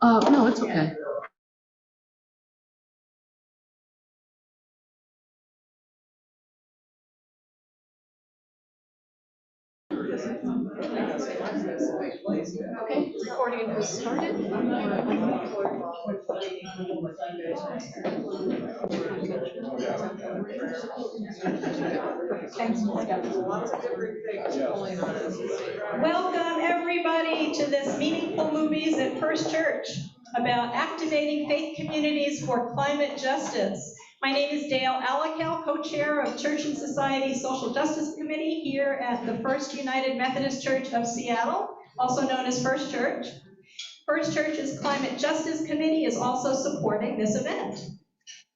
No, it's okay. Okay, recording has started. Welcome everybody to this Meaningful Movies at First Church about activating faith communities for climate justice. My name is Dale Alacal, co-chair of Church and Society Social Justice Committee here at the First United Methodist Church of Seattle, also known as First Church. First Church's Climate Justice Committee is also supporting this event.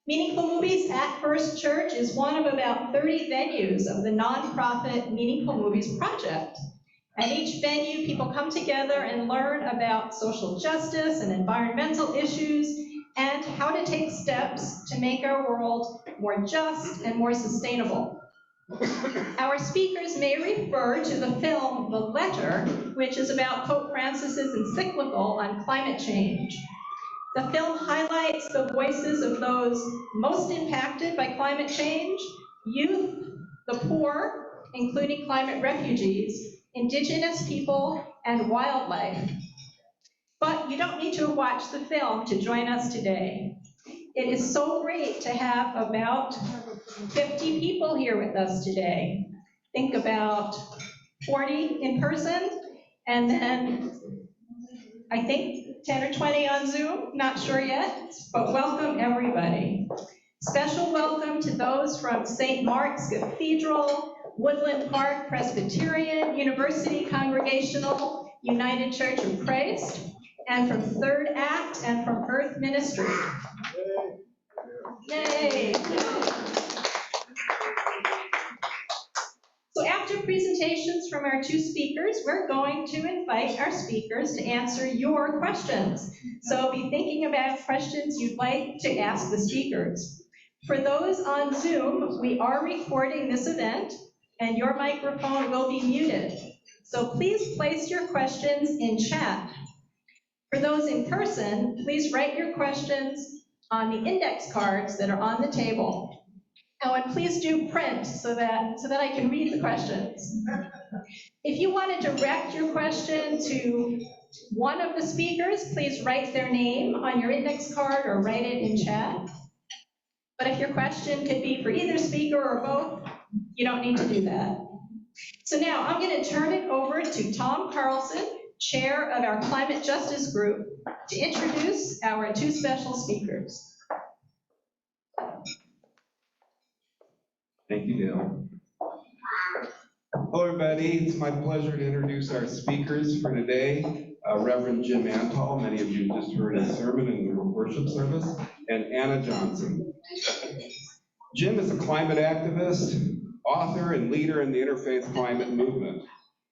Meaningful Movies at First Church is one of about 30 venues of the nonprofit Meaningful Movies Project. At each venue, people come together and learn about social justice and environmental issues and how to take steps to make our world more just and more sustainable. Our speakers may refer to the film The Letter, which is about Pope Francis's encyclical on climate change. The film highlights the voices of those most impacted by climate change, youth, the poor, including climate refugees, Indigenous people, and wildlife. But you don't need to watch the film to join us today. It is so great to have about 50 people here with us today. Think about 40 in person, and then I think 10 or 20 on Zoom, not sure yet, but welcome everybody. Special welcome to those from St. Mark's Cathedral, Woodland Park Presbyterian, University Congregational, United Church of Christ, and from Third Act and from Earth Ministry. Yay! So after presentations from our two speakers, we're going to invite our speakers to answer your questions. So be thinking about questions you'd like to ask the speakers. For those on Zoom, we are recording this event, and your microphone will be muted. So please place your questions in chat. For those in person, please write your questions on the index cards that are on the table. Oh, and please do print so that I can read the questions. If you want to direct your question to one of the speakers, please write their name on your index card or write it in chat. But if your question could be for either speaker or both, you don't need to do that. So now I'm going to turn it over to Tom Carlson, chair of our Climate Justice Group, to introduce our two special speakers. Thank you, Dale. Hello, everybody. It's my pleasure to introduce our speakers for today. Reverend Jim Antal, many of you just heard his sermon in the worship service, and Anna Johnson. Jim is a climate activist, author, and leader in the interfaith climate movement.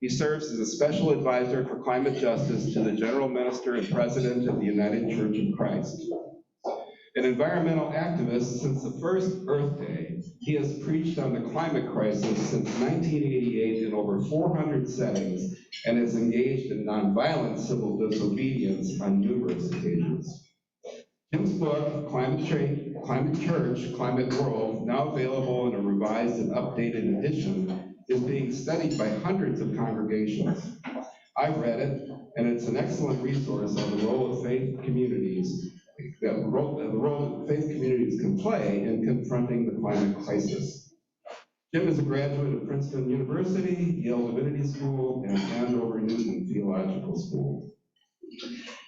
He serves as a special advisor for climate justice to the General Minister and President of the United Church of Christ. An environmental activist since the first Earth Day, he has preached on the climate crisis since 1988 in over 400 settings and is engaged in nonviolent civil disobedience on numerous occasions. Jim's book, Climate Church, Climate World, now available in a revised and updated edition, is being studied by hundreds of congregations. I've read it, and it's an excellent resource on the role of faith communities, the role that faith communities can play in confronting the climate crisis. Jim is a graduate of Princeton University, Yale Divinity School, and Andover Newton Theological School.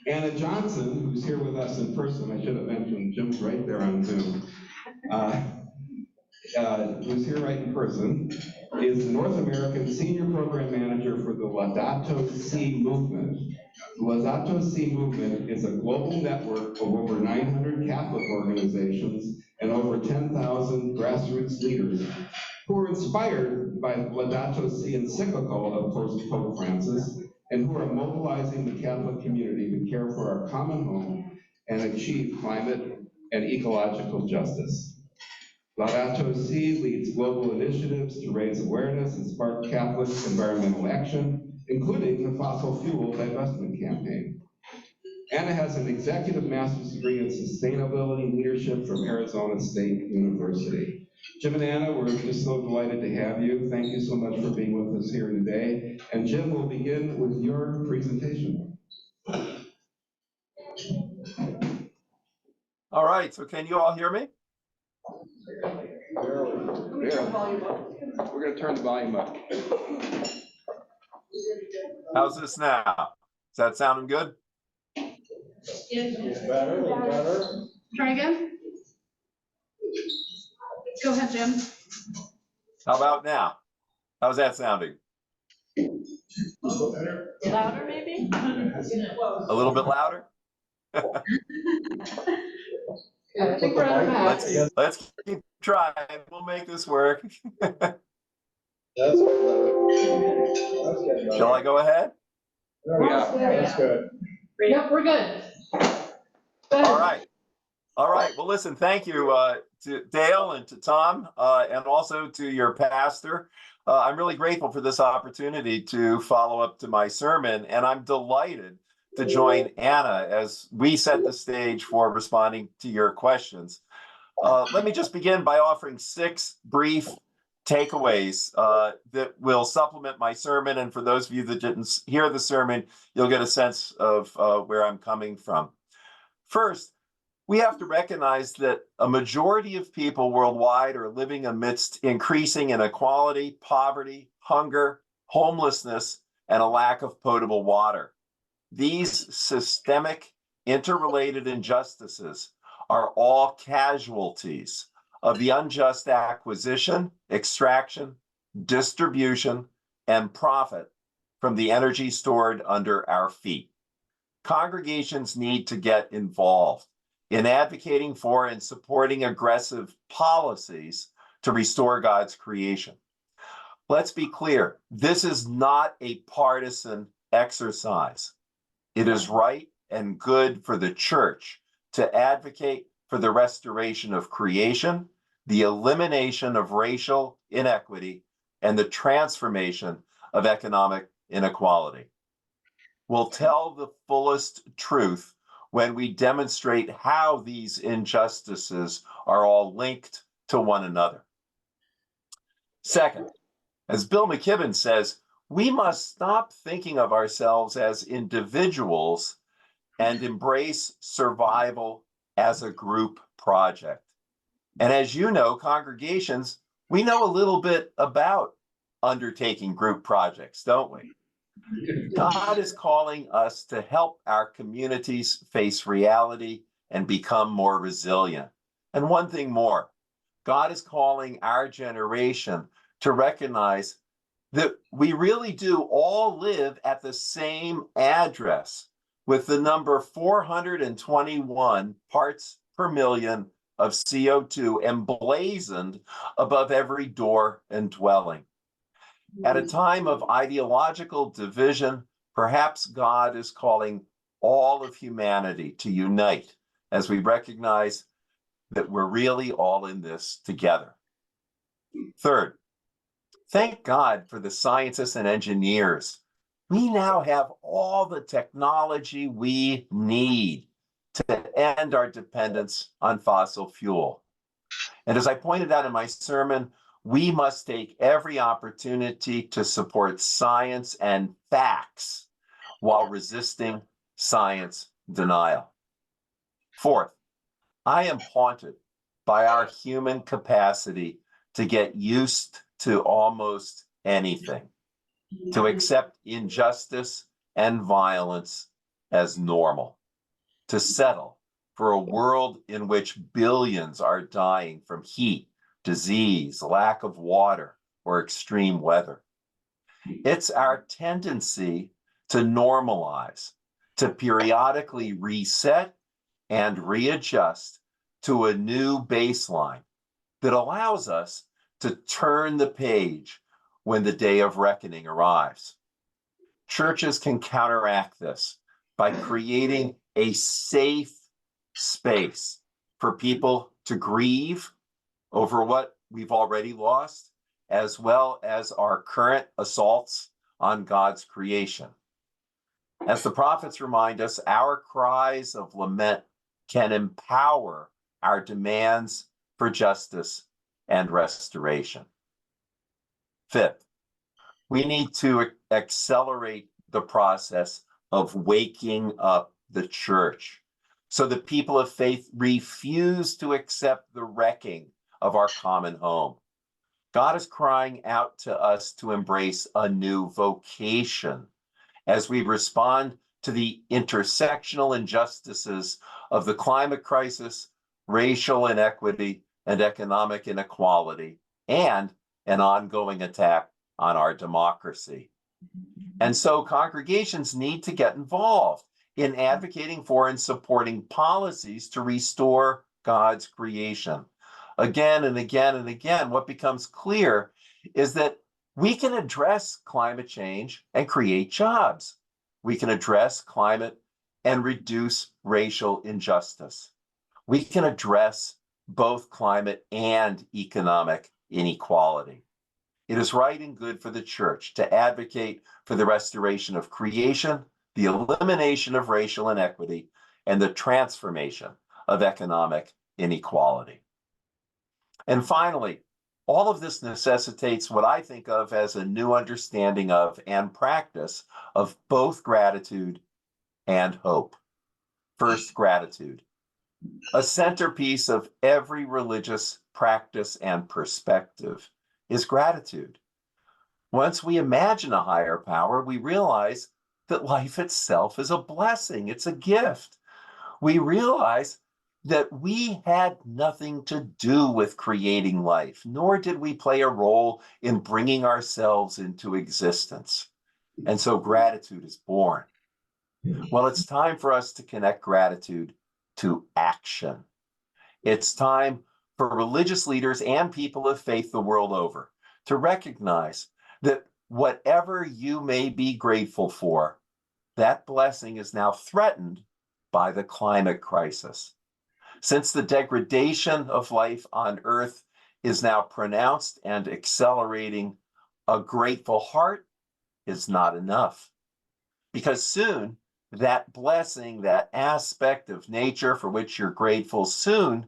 Anna Johnson, who's here with us in person, I should have mentioned Jim's right there on Zoom, who's here right in person, is the North American Senior Program Manager for the Laudato Si Movement. The Laudato Si Movement is a global network of over 900 Catholic organizations and over 10,000 grassroots leaders who are inspired by the Laudato Si encyclical of Pope Francis and who are mobilizing the Catholic community to care for our common home and achieve climate and ecological justice. Laudato Si leads global initiatives to raise awareness and spark Catholic environmental action including the fossil fuel divestment campaign. Anna has an executive master's degree in sustainability leadership from Arizona State University. Jim and Anna, we're just so delighted to have you. Thank you so much for being with us here today. And Jim will begin with your presentation. All right, so can you all hear me? We're going to turn the volume up. How's this now? Is that sounding good? It's better. Try again. Go ahead, Jim. How about now? How's that sounding? Louder, maybe? A little bit louder? I think we're out of match. Let's keep trying. We'll make this work. Shall I go ahead? Yeah, that's good. Yep, we're good. All right. All right. Well, listen, thank you to Dale and to Tom and also to your pastor. I'm really grateful for this opportunity to follow up to my sermon, and I'm delighted to join Anna as we set the stage for responding to your questions. Let me just begin by offering 6 brief takeaways that will supplement my sermon. And for those of you that didn't hear the sermon, you'll get a sense of where I'm coming from. First, we have to recognize that a majority of people worldwide are living amidst increasing inequality, poverty, hunger, homelessness, and a lack of potable water. These systemic, interrelated injustices are all casualties of the unjust acquisition, extraction, distribution, and profit from the energy stored under our feet. Congregations need to get involved in advocating for and supporting aggressive policies to restore God's creation. Let's be clear, this is not a partisan exercise. It is right and good for the church to advocate for the restoration of creation, the elimination of racial inequity, and the transformation of economic inequality. We'll tell the fullest truth when we demonstrate how these injustices are all linked to one another. Second, as Bill McKibben says, we must stop thinking of ourselves as individuals and embrace survival as a group project. And as you know, congregations, we know a little bit about undertaking group projects, don't we? God is calling us to help our communities face reality and become more resilient. And one thing more, God is calling our generation to recognize that we really do all live at the same address with the number 421 parts per million of CO2 emblazoned above every door and dwelling. At a time of ideological division, perhaps God is calling all of humanity to unite as we recognize that we're really all in this together. Third, thank God for the scientists and engineers. We now have all the technology we need to end our dependence on fossil fuel. And as I pointed out in my sermon, we must take every opportunity to support science and facts while resisting science denial. Fourth, I am haunted by our human capacity to get used to almost anything, to accept injustice and violence as normal, to settle for a world in which billions are dying from heat, disease, lack of water, or extreme weather. It's our tendency to normalize, to periodically reset and readjust to a new baseline that allows us to turn the page when the day of reckoning arrives. Churches can counteract this by creating a safe space for people to grieve over what we've already lost, as well as our current assaults on God's creation. As the prophets remind us, our cries of lament can empower our demands for justice and restoration. Fifth, we need to accelerate the process of waking up the church so that people of faith refuse to accept the wrecking of our common home. God is crying out to us to embrace a new vocation as we respond to the intersectional injustices of the climate crisis, racial inequity, and economic inequality, and an ongoing attack on our democracy. And so congregations need to get involved in advocating for and supporting policies to restore God's creation. Again and again and again, what becomes clear is that we can address climate change and create jobs. We can address climate and reduce racial injustice. We can address both climate and economic inequality. It is right and good for the church to advocate for the restoration of creation, the elimination of racial inequity, and the transformation of economic inequality. And finally, all of this necessitates what I think of as a new understanding of and practice of both gratitude and hope. First, gratitude. A centerpiece of every religious practice and perspective is gratitude. Once we imagine a higher power, we realize that life itself is a blessing, it's a gift. We realize that we had nothing to do with creating life, nor did we play a role in bringing ourselves into existence. And so gratitude is born. Well, it's time for us to connect gratitude to action. It's time for religious leaders and people of faith the world over to recognize that whatever you may be grateful for, that blessing is now threatened by the climate crisis. Since the degradation of life on Earth is now pronounced and accelerating, a grateful heart is not enough. Because soon, that blessing, that aspect of nature for which you're grateful, soon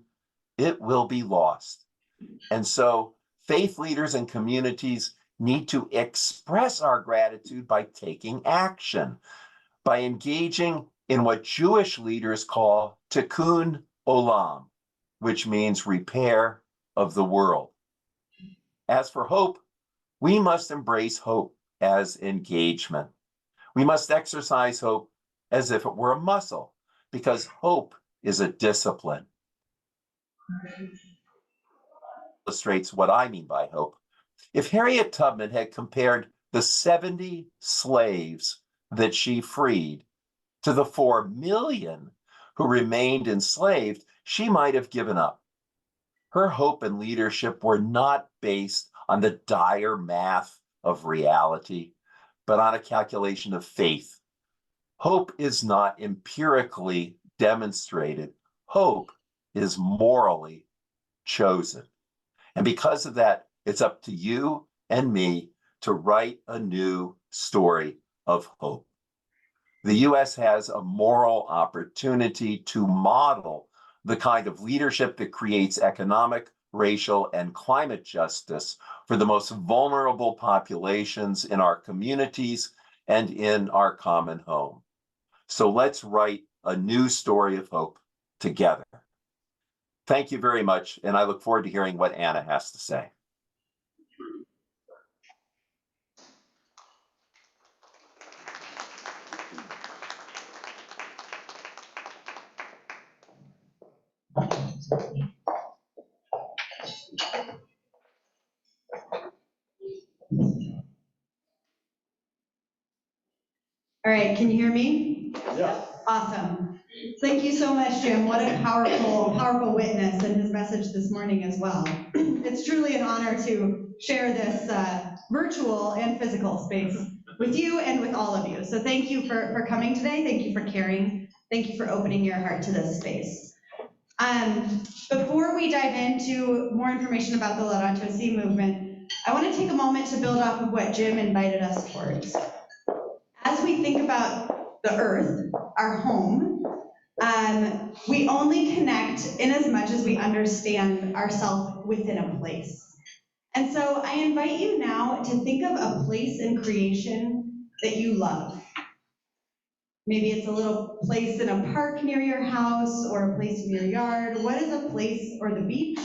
it will be lost. And so faith leaders and communities need to express our gratitude by taking action, by engaging in what Jewish leaders call tikkun olam, which means repair of the world. As for hope, we must embrace hope as engagement. We must exercise hope as if it were a muscle, because hope is a discipline. Illustrates what I mean by hope. If Harriet Tubman had compared the 70 slaves that she freed to the 4 million who remained enslaved, she might have given up. Her hope and leadership were not based on the dire math of reality, but on a calculation of faith. Hope is not empirically demonstrated. Hope is morally chosen. And because of that, it's up to you and me to write a new story of hope. The U.S. has a moral opportunity to model the kind of leadership that creates economic, racial, and climate justice for the most vulnerable populations in our communities and in our common home. So let's write a new story of hope together. Thank you very much, and I look forward to hearing what Anna has to say. All right, can you hear me? Yeah. Awesome. Thank you so much, Jim. What a powerful, powerful witness in his message this morning as well. It's truly an honor to share this virtual and physical space with you and with all of you. So thank you for coming today. Thank you for caring. Thank you for opening your heart to this space. Before we dive into more information about the Laudato Si movement, I want to take a moment to build off of what Jim invited us towards. As we think about the earth, our home, we only connect in as much as we understand ourselves within a place. And so I invite you now to think of a place in creation that you love. Maybe it's a little place in a park near your house or a place in your yard. What is a place, or the beach,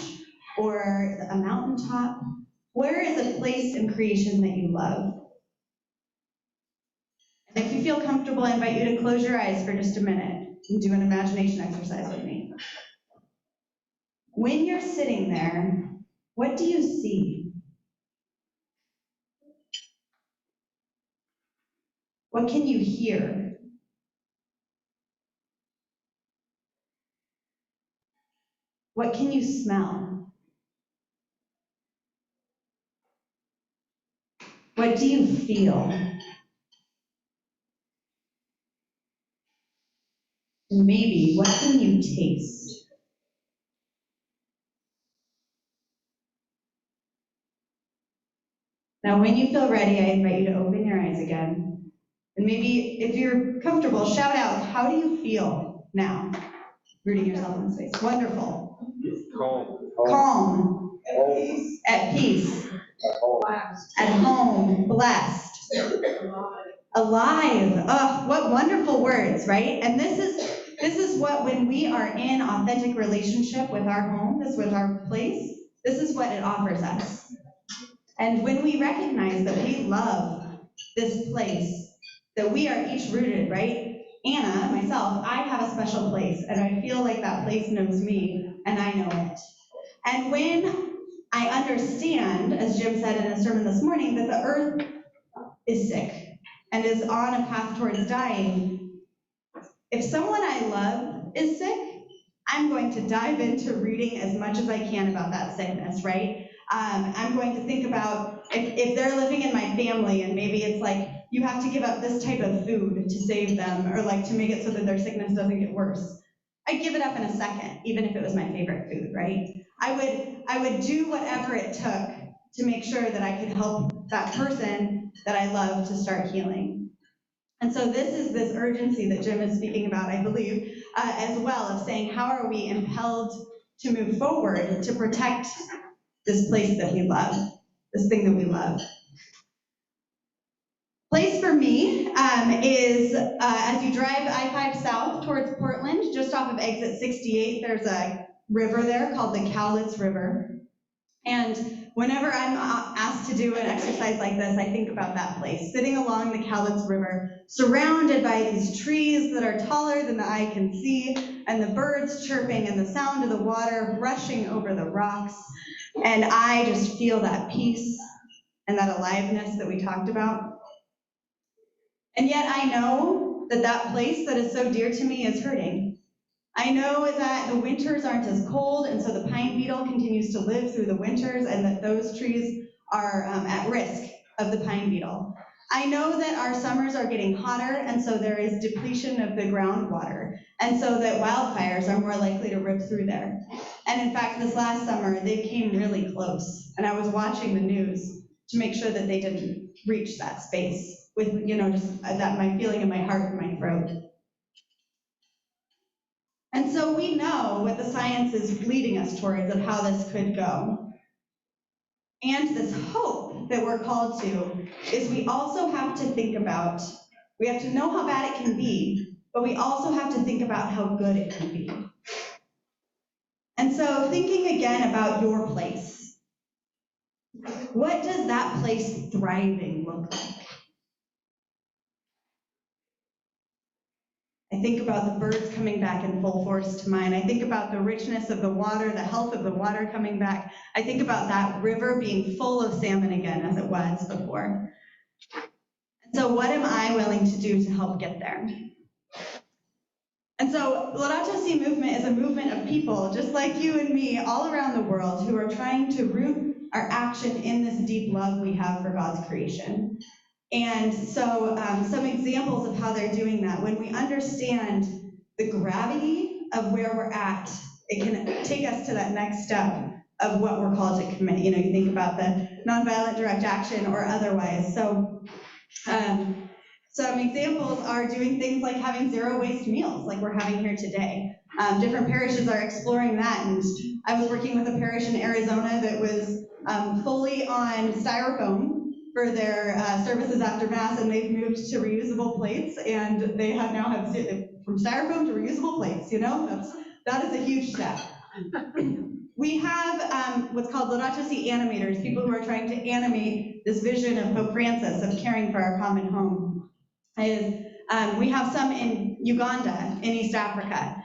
or a mountaintop? Where is a place in creation that you love? And if you feel comfortable, I invite you to close your eyes for just a minute and do an imagination exercise with me. When you're sitting there, what do you see? What can you hear? What can you smell? What do you feel? And maybe, what can you taste? Now, when you feel ready, I invite you to open your eyes again. And maybe, if you're comfortable, shout out, how do you feel now? Rooting yourself in space. Wonderful. Calm. At peace. At home. Blessed. Alive. Oh, what wonderful words, right? And this is what, when we are in authentic relationship with our home, with our place, this is what it offers us. And when we recognize that we love this place, that we are each rooted, right? Anna, myself, I have a special place, and I feel like that place knows me, and I know it. And when I understand, as Jim said in his sermon this morning, that the earth is sick and is on a path towards dying, if someone I love is sick, I'm going to dive into reading as much as I can about that sickness, right? I'm going to think about if they're living in my family and maybe it's like, you have to give up this type of food to save them, or like to make it so that their sickness doesn't get worse. I'd give it up in a second, even if it was my favorite food, right? I would do whatever it took to make sure that I could help that person that I love to start healing. And so this is this urgency that Jim is speaking about, I believe, as well, of saying, how are we impelled to move forward to protect this place that we love, this thing that we love. Place for me is, as you drive I-5 south towards Portland, just off of exit 68, there's a river there called the Cowlitz River. And whenever I'm asked to do an exercise like this, I think about that place, sitting along the Cowlitz River, surrounded by these trees that are taller than the eye can see, and the birds chirping, and the sound of the water rushing over the rocks. And I just feel that peace and that aliveness that we talked about. And yet I know that that place that is so dear to me is hurting. I know that the winters aren't as cold, and so the pine beetle continues to live through the winters, and that those trees are at risk of the pine beetle. I know that our summers are getting hotter, and so there is depletion of the groundwater, and so that wildfires are more likely to rip through there. And in fact, this last summer, they came really close, and I was watching the news to make sure that they didn't reach that space with, just that my feeling in my heart and my throat. And so we know what the science is leading us towards of how this could go. And this hope that we're called to is we also have to think about, we have to know how bad it can be, but we also have to think about how good it can be. And so thinking again about your place, what does that place thriving look like? I think about the birds coming back in full force to mind. I think about the richness of the water, the health of the water coming back. I think about that river being full of salmon again, as it was before. And so what am I willing to do to help get there? And so Laudato Si Movement is a movement of people, just like you and me, all around the world, who are trying to root our action in this deep love we have for God's creation. And so some examples of how they're doing that. When we understand the gravity of where we're at, it can take us to that next step of what we're called to commit. You know, you think about the nonviolent direct action or otherwise. So some examples are doing things like having zero waste meals, like we're having here today. Different parishes are exploring that, and I was working with a parish in Arizona that was fully on styrofoam for their services after Mass, and they've moved to reusable plates, and they now have from styrofoam to reusable plates, you know? That is a huge step. We have what's called Laudato Si animators, people who are trying to animate this vision of Pope Francis of caring for our common home. We have some in Uganda, in East Africa.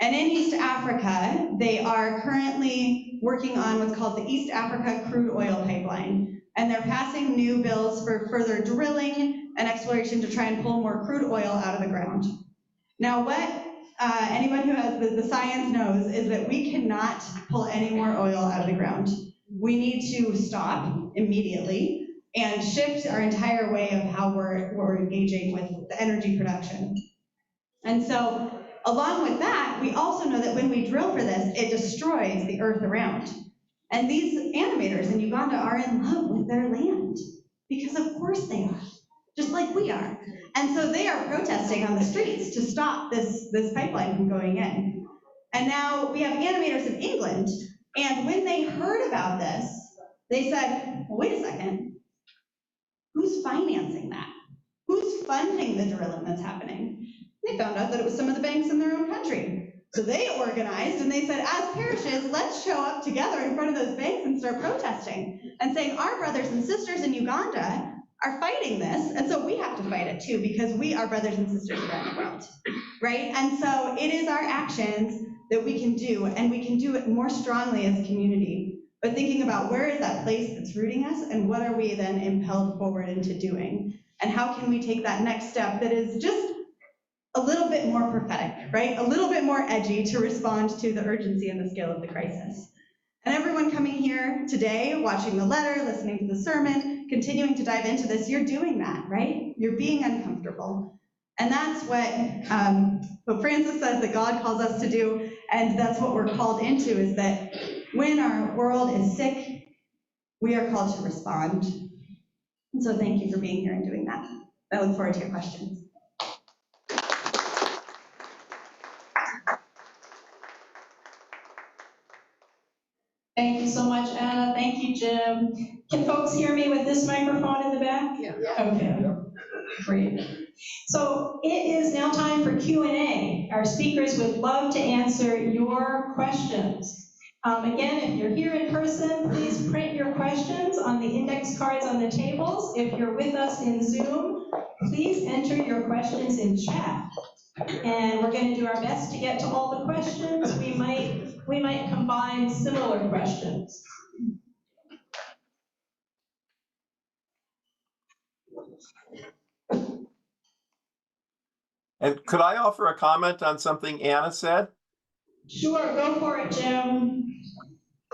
And in East Africa, they are currently working on what's called the East Africa Crude Oil Pipeline. And they're passing new bills for further drilling and exploration to try and pull more crude oil out of the ground. Now, what anyone who has the science knows is that we cannot pull any more oil out of the ground. We need to stop immediately and shift our entire way of how we're engaging with the energy production. And so, along with that, we also know that when we drill for this, it destroys the earth around. And these animators in Uganda are in love with their land, because of course they are, just like we are. And so they are protesting on the streets to stop this pipeline from going in. And now we have animators in England, and when they heard about this, they said, well, wait a second, who's financing that? Who's funding the drilling that's happening? They found out that it was some of the banks in their own country. So they organized and they said, as parishes, let's show up together in front of those banks and start protesting and saying, our brothers and sisters in Uganda are fighting this, and so we have to fight it too, because we are brothers and sisters around the world, right? And so it is our actions that we can do, and we can do it more strongly as a community, but thinking about where is that place that's rooting us, and what are we then impelled forward into doing, and how can we take that next step that is just a little bit more prophetic, right? A little bit more edgy to respond to the urgency and the scale of the crisis. And everyone coming here today, watching the letter, listening to the sermon, continuing to dive into this, you're doing that, right? You're being uncomfortable. And that's what Pope Francis says that God calls us to do, and that's what we're called into, is that when our world is sick, we are called to respond. And so thank you for being here and doing that. I look forward to your questions. Thank you so much, Anna. Thank you, Jim. Can folks hear me with this microphone in the back? Yeah. Okay, great. So it is now time for Q&A. Our speakers would love to answer your questions. Again, if you're here in person, please print your questions on the index cards on the tables. If you're with us in Zoom, please enter your questions in chat. And we're going to do our best to get to all the questions. We might combine similar questions. And could I offer a comment on something Anna said? Sure, go for it, Jim.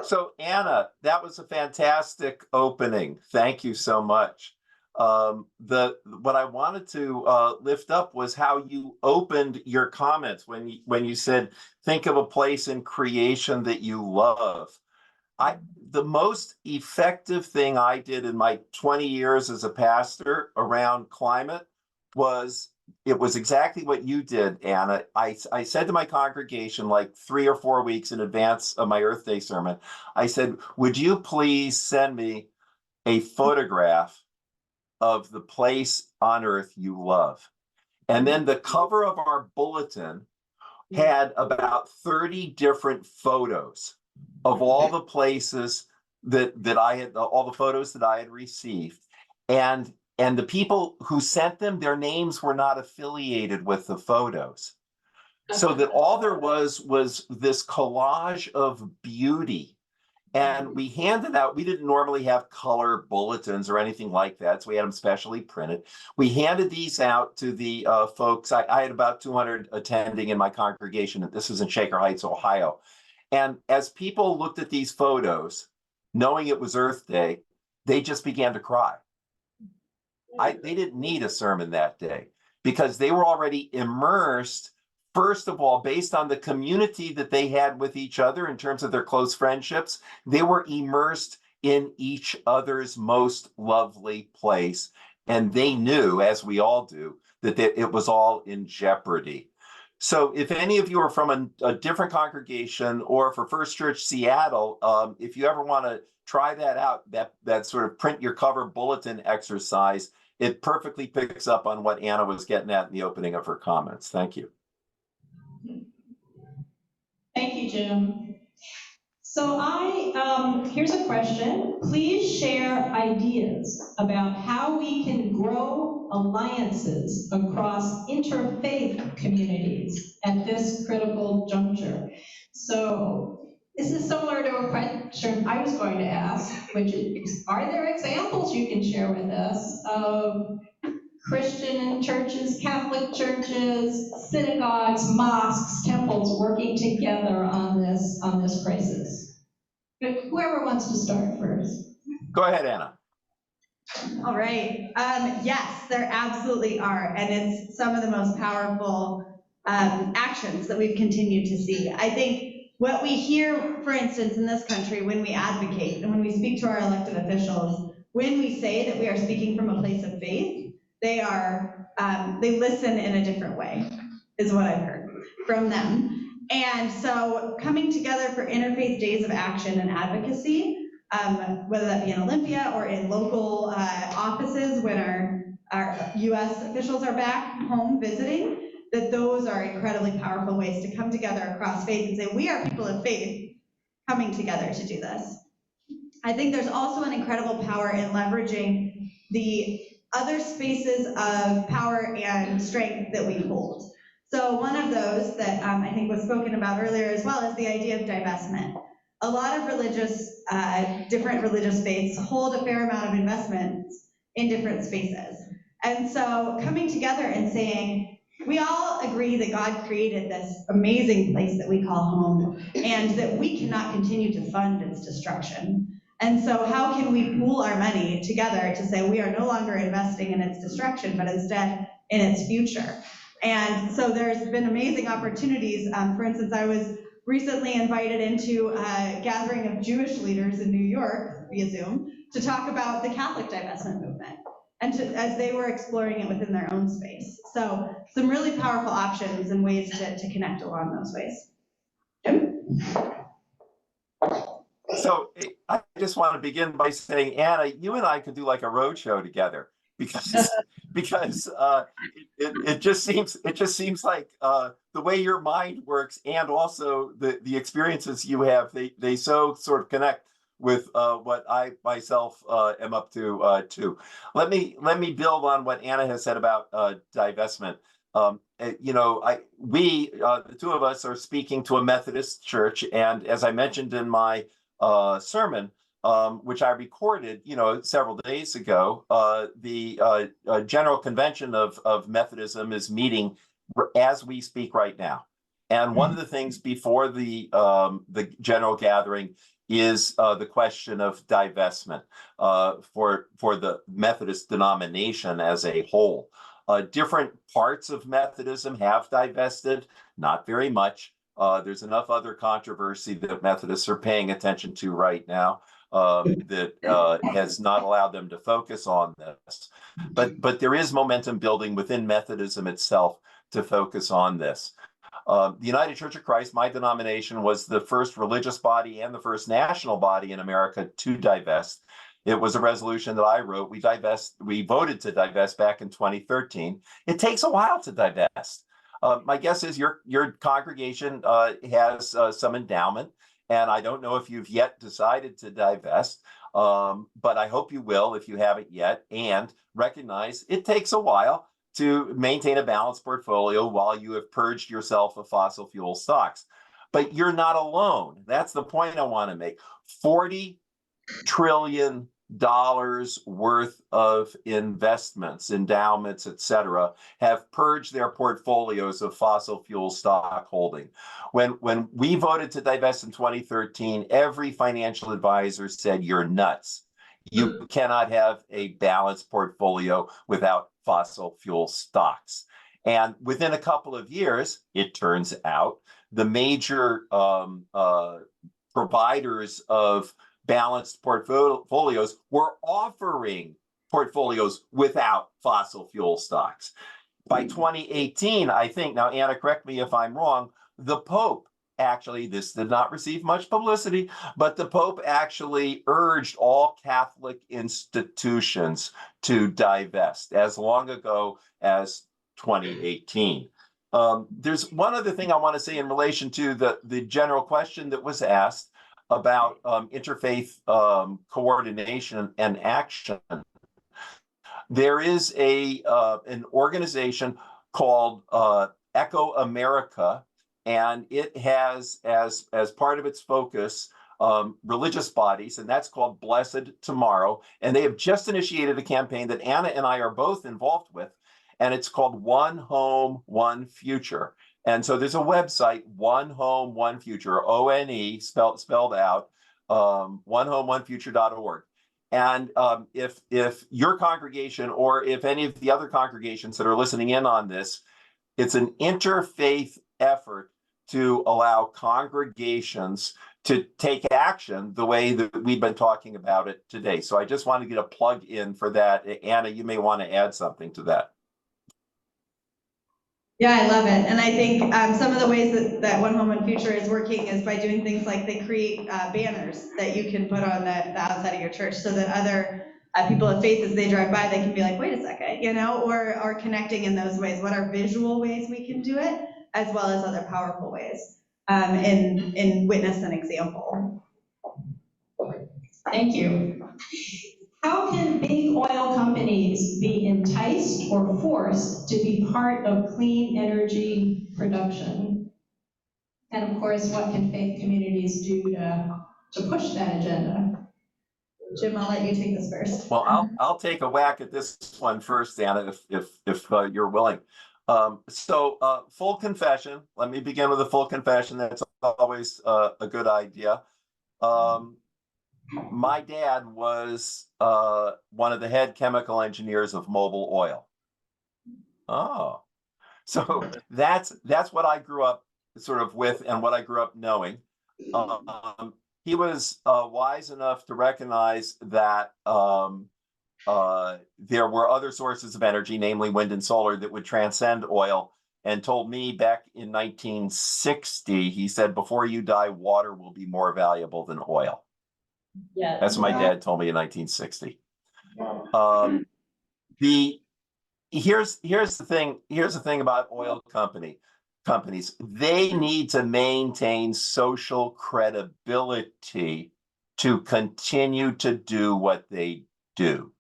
So Anna, that was a fantastic opening. Thank you so much. What I wanted to lift up was how you opened your comments when you said, think of a place in creation that you love. The most effective thing I did in my 20 years as a pastor around climate was, it was exactly what you did, Anna. I said to my congregation like 3 or 4 weeks in advance of my Earth Day sermon, I said, would you please send me a photograph of the place on Earth you love? And then the cover of our bulletin had about 30 different photos of all the places that I had, all the photos that I had received. And the people who sent them, their names were not affiliated with the photos. So that all there was this collage of beauty. And we handed out, we didn't normally have color bulletins or anything like that, so we had them specially printed. We handed these out to the folks. I had about 200 attending in my congregation, and this was in Shaker Heights, Ohio. And as people looked at these photos, knowing it was Earth Day, they just began to cry. They didn't need a sermon that day because they were already immersed First of all, based on the community that they had with each other in terms of their close friendships, they were immersed in each other's most lovely place. And they knew, as we all do, that it was all in jeopardy. So if any of you are from a different congregation, or for First Church Seattle, if you ever want to try that out, that sort of print your cover bulletin exercise, it perfectly picks up on what Anna was getting at in the opening of her comments. Thank you. Thank you, Jim. So here's a question. Please share ideas about how we can grow alliances across interfaith communities at this critical juncture. So this is similar to a question I was going to ask, which is, are there examples you can share with us of Christian churches, Catholic churches, synagogues, mosques, temples working together on this crisis? But whoever wants to start first. Go ahead, Anna. All right. Yes, there absolutely are. And it's some of the most powerful actions that we've continued to see. I think what we hear, for instance, in this country, when we advocate and when we speak to our elected officials, when we say that we are speaking from a place of faith, they listen in a different way, is what I've heard from them. And so coming together for interfaith days of action and advocacy, whether that be in Olympia or in local offices when our US officials are back home visiting, that those are incredibly powerful ways to come together across faith and say, we are people of faith coming together to do this. I think there's also an incredible power in leveraging the other spaces of power and strength that we hold. So one of those that I think was spoken about earlier as well is the idea of divestment. A lot of different religious faiths hold a fair amount of investments in different spaces. And so coming together and saying, we all agree that God created this amazing place that we call home, and that we cannot continue to fund its destruction. And so how can we pool our money together to say we are no longer investing in its destruction, but instead in its future? And so there's been amazing opportunities. For instance, I was recently invited into a gathering of Jewish leaders in New York via Zoom to talk about the Catholic divestment movement, and as they were exploring it within their own space. So some really powerful options and ways to connect along those ways. Jim? So I just want to begin by saying, Anna, you and I could do like a road show together, because it just seems like the way your mind works, and also the experiences you have, they so sort of connect with what I myself am up to too. Let me build on what Anna has said about divestment. We the two of us are speaking to a Methodist church, and as I mentioned in my sermon, which I recorded, several days ago, the General Convention of Methodism is meeting as we speak right now. And one of the things before the general gathering is the question of divestment for the Methodist denomination as a whole. Different parts of Methodism have divested, not very much. There's enough other controversy that Methodists are paying attention to right now that has not allowed them to focus on this. But there is momentum building within Methodism itself to focus on this. The United Church of Christ, my denomination, was the first religious body and the first national body in America to divest. It was a resolution that I wrote. We voted to divest back in 2013. It takes a while to divest. My guess is your congregation has some endowment, and I don't know if you've yet decided to divest, but I hope you will if you haven't yet, and recognize it takes a while to maintain a balanced portfolio while you have purged yourself of fossil fuel stocks. But you're not alone. That's the point I want to make. $40 trillion worth of investments, endowments, etc., have purged their portfolios of fossil fuel stock holding. When we voted to divest in 2013, every financial advisor said, you're nuts. You cannot have a balanced portfolio without fossil fuel stocks. And within a couple of years, it turns out the major providers of balanced portfolios were offering portfolios without fossil fuel stocks. By 2018, I think, now Anna, correct me if I'm wrong, the Pope actually, this did not receive much publicity, but the Pope actually urged all Catholic institutions to divest as long ago as 2018. There's one other thing I want to say in relation to the general question that was asked about interfaith coordination and action. There is an organization called Echo America, and it has as part of its focus religious bodies, and that's called Blessed Tomorrow. And they have just initiated a campaign that Anna and I are both involved with, and it's called One Home, One Future. And so there's a website, One Home, One Future, ONE, spelled out, onehomeonefuture.org. And if your congregation, or if any of the other congregations that are listening in on this, it's an interfaith effort to allow congregations to take action the way that we've been talking about it today. So I just want to get a plug in for that. Anna, you may want to add something to that. Yeah, I love it. And I think some of the ways that One Home, One Future is working is by doing things like they create banners that you can put on the outside of your church so that other people of faith, as they drive by, they can be like, wait a second, or connecting in those ways. What are visual ways we can do it, as well as other powerful ways in witness and example. Thank you. How can big oil companies be enticed or forced to be part of clean energy production? And of course, what can faith communities do to push that agenda? Jim, I'll let you take this first. Well, I'll take a whack at this one first, Anna, if you're willing. So full confession. Let me begin with a full confession. That's always a good idea. My dad was one of the head chemical engineers of Mobil Oil. Oh, so that's what I grew up sort of with and what I grew up knowing. He was wise enough to recognize that there were other sources of energy, namely wind and solar, that would transcend oil, and told me back in 1960, he said, before you die, water will be more valuable than oil. Yeah, that's what my dad told me in 1960. Here's the thing about oil companies. They need to maintain social credibility to continue to do what they do.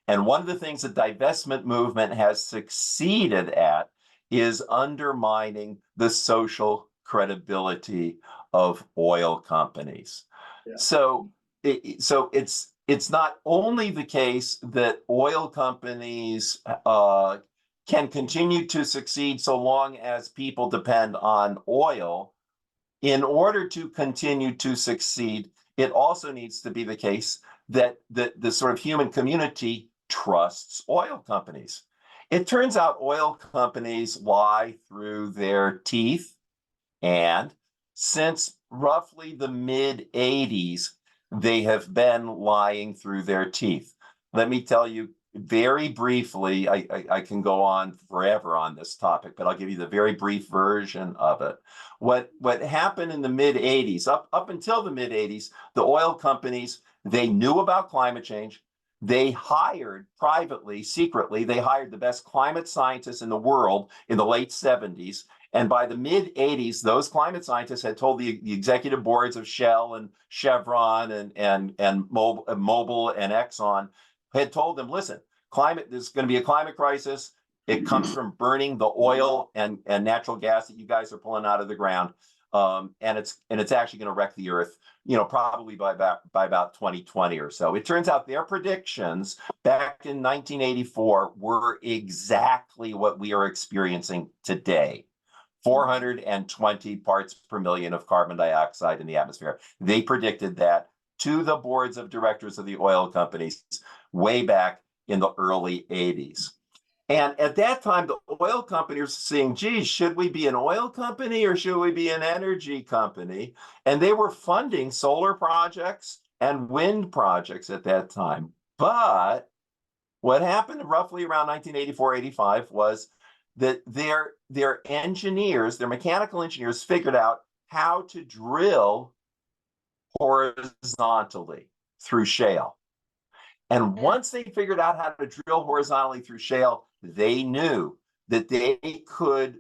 And one of the things the divestment movement has succeeded at is undermining the social credibility of oil companies. Yeah. So it's not only the case that oil companies can continue to succeed so long as people depend on oil. In order to continue to succeed, it also needs to be the case that the sort of human community trusts oil companies. It turns out oil companies lie through their teeth, and since roughly the mid-'80s, they have been lying through their teeth. Let me tell you very briefly, I can go on forever on this topic, but I'll give you the very brief version of it. What happened in the mid-'80s, up until the mid-'80s, the oil companies, they knew about climate change. They hired privately, secretly, they hired the best climate scientists in the world in the late 70s. And by the mid-'80s, those climate scientists had told the executive boards of Shell and Chevron and Mobil and Exxon, had told them, listen, there's going to be a climate crisis. It comes from burning the oil and natural gas that you guys are pulling out of the ground. And it's actually going to wreck the earth, probably by about 2020 or so. It turns out their predictions back in 1984 were exactly what we are experiencing today. 420 parts per million of carbon dioxide in the atmosphere. They predicted that to the boards of directors of the oil companies way back in the early 80s. And at that time, the oil companies were saying, geez, should we be an oil company or should we be an energy company? And they were funding solar projects and wind projects at that time. But what happened roughly around 1984, 85 was that their engineers, their mechanical engineers figured out how to drill horizontally through shale. And once they figured out how to drill horizontally through shale, they knew that they could